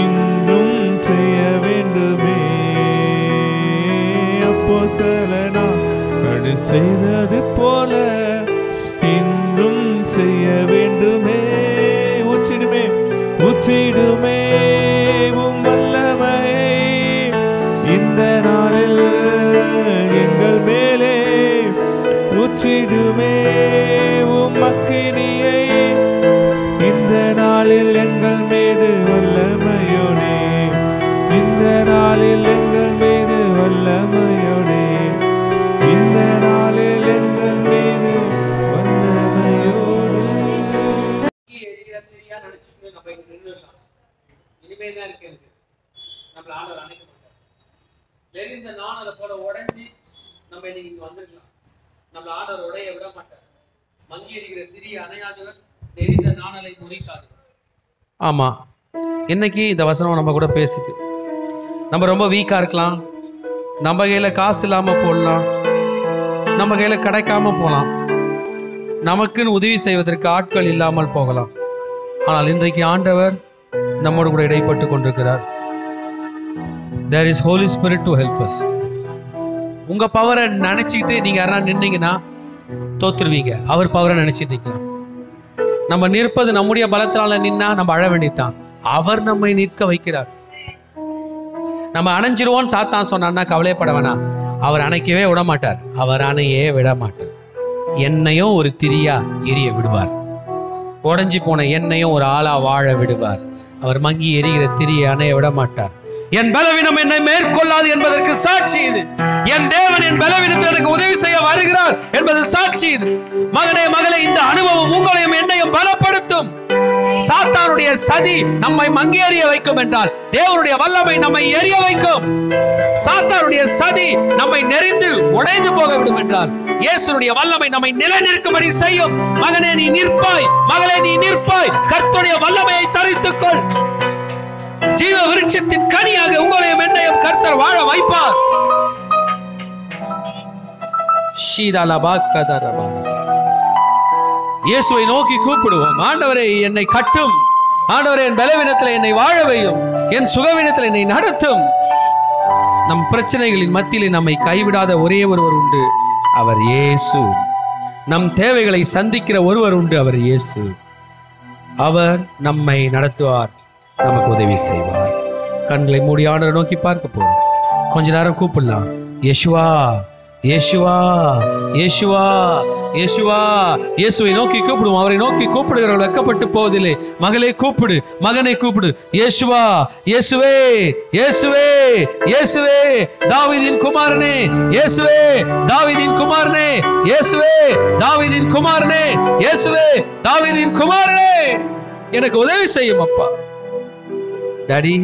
இன்றும் செய்ய வேண்டுமே. அப்போஸ்தல நாட்களில் செய்தது போல இன்றும் செய்ய வேண்டுமே. ஊற்றிடுமே உம் வல்லமையை இந்த நாளில் எங்கள் மேலே. ஊற்றிடுமே உம் அக்கினியை இந்த நாளில் எங்கள் மீது வல்லமையோனே. இந்த நாளில் எங்கள் மீது வல்லமையோனே. இந்த நாளில் எங்கள் மீது ஆமா, இன்னைக்கு இந்த வசனம் நம்ம கூட பேசுது. நம்ம ரொம்ப வீக்கா இருக்கலாம், நம்ம கையில காசு இல்லாம போடலாம், நம்ம கையில கிடைக்காம போகலாம், நமக்குன்னு உதவி செய்வதற்கு ஆட்கள் இல்லாமல் போகலாம். ஆனால் இன்றைக்கு ஆண்டவர் நம்மோடு கூட இடைப்பட்டு கொண்டிருக்கிறார். There is Holy Spirit to help us. உங்க பவரை நினைச்சிட்டு நீங்க யாரா நின்னீங்கன்னா தோத்துருவீங்க. அவர் பவரை நினைச்சிட்டு இருக்கலாம். நம்ம நிற்பது நம்முடைய பலத்தினால நின்னா நம்ம அழ வேண்டியதுதான். அவர் நம்மை நிற்க வைக்கிறார். நம்ம அணைஞ்சிருவோம் சாத்தான் சொன்னான்னா கவலைப்பட வேணாம். அவர் அணைக்கவே விட மாட்டார். அவர் அணையே விட மாட்டார். என்னையும் ஒரு திரியா எரிய விடுவார். உடஞ்சி போன என்னையும் ஒரு ஆளா வாழ விடுவார். அவர் மங்கி எரிகிற திரியை அணைய விட மாட்டார். என் பலவீனம் என்னை மேற்கொள்ளாது என்பதற்கு சாட்சி இது. என் தேவன் என் பலவீனத்தில் எனக்கு உதவி செய்ய வருகிறார் என்பது சாட்சி இது. மகனே மகளே, இந்த அனுபவம் உங்களையும் என்னையும் பலப்படுத்தும். சாத்தானுடைய சதி நம்மை மங்கி எறிய வைக்கும் என்றால் தேவனுடைய வல்லமை நம்மை எரிய வைக்கும். சாத்தானுடைய சதி நம்மை நெறிந்து உடைந்து போக விடும் என்றால் இயேசுடைய வல்லமை நம்மை நிலைநிற்கும்படி செய்யும். மகனே நீ நிற்பாய், மகளே நீ நிற்பாய். கர்த்தருடைய வல்லமையை தரித்துக்கொள். ஜீவ விருட்சத்தின் கனியாக உங்களையும் என்னையும் கர்த்தர் வாழ வைப்பார். இயேசுவை நோக்கி கூப்பிடுவோம். ஆண்டவரே என்னை கட்டும், ஆண்டவரே என் பலவீனத்தில் என்னை வாழ வையும், என் சுகவீனத்தில் என்னை நடத்தும். நம் பிரச்சனைகளின் மத்தியில் நம்மை கைவிடாத ஒரே ஒருவர் உண்டு, அவர் இயேசு. நம் தேவைகளை சந்திக்கிற ஒருவர் உண்டு, அவர் இயேசு. அவர் நம்மை நடத்துவார், நமக்கு உதவி செய்வார். கண்களை மூடி ஆண்டவரை நோக்கி பார்க்க போறோம். கொஞ்ச நேரம் கூப்பிடலாம். யேசுவா, யேசுவா, யேசுவா, யேசுவா. இயேசுவை நோக்கி கூப்பிடுவோம். அவரை நோக்கி கூப்பிடுகிறவர்கள் வெட்கப்பட்டு போவதில்லை. மகளே கூப்பிடு, மகனை கூப்பிடு. இயேசுவா, இயேசுவே, இயேசுவே, இயேசுவே, தாவீதின் குமாரனே, இயேசுவே, தாவீதின் குமாரனே, இயேசுவே, தாவீதின் குமாரனே, இயேசுவே, தாவீதின் குமாரனே, எனக்கு உதவி செய்யும் அப்பா. டாடி,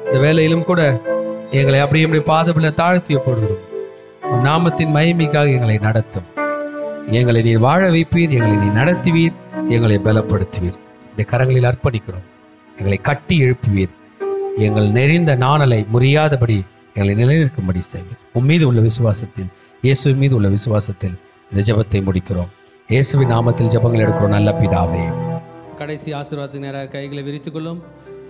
இந்த வேலையிலும் கூட எங்களை அப்படி பாதபில் தாழ்த்தி போடுகிறோம். நாமத்தின் மகிமைக்காக எங்களை நடத்தும். எங்களை நீர் வாழ வைப்பீர், எங்களை நீர் நடத்துவீர், எங்களை பலப்படுத்துவீர். இந்த கரங்களில் அர்ப்பணிக்கிறோம். எங்களை கட்டி எழுப்புவீர். எங்கள் நெறிந்த நாணலை முறியாதபடி எங்களை நிலைநிற்கும்படி செய்வீர். உன் மீது உள்ள விசுவாசத்தில், இயேசுவின் மீது உள்ள விசுவாசத்தில் இந்த ஜெபத்தை முடிக்கிறோம். இயேசுவின் நாமத்தில் ஜெபங்கள் எடுக்கிறோம் நல்ல பிதாவே. கடைசி ஆசீர்வாதத்துக்கு நேராக கைகளை விரித்துக்கொள்ளும்.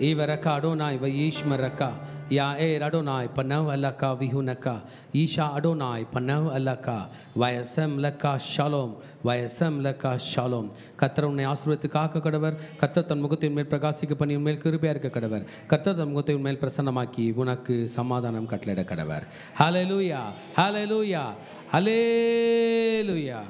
ஈவரக்கா அடோனாய் வயீஷ்மரக்கா யா ஏ அடோனாய் பனவ் அல்லக்கா விஹுனக்கா ஈஷா அடோனாய் பனவ் அல்லக்கா வயசம் லக்கா ஷாலோம், வயசம் லக்கா ஷாலோம். கர்த்தர் உன்னை ஆசீர்வதித்து காக்க கடவர். கர்த்தர் தன் முகத்தின் மேல் பிரகாசிக்க பண்ணி உன்மேல் கிருபையா இருக்க கடவர். கர்த்தர் தன் முகத்தை உன்மேல் பிரசன்னமாக்கி உனக்கு சமாதானம் கட்டளையிட கடவர். ஹல்லேலூயா, ஹல்லேலூயா, ஹல்லேலூயா.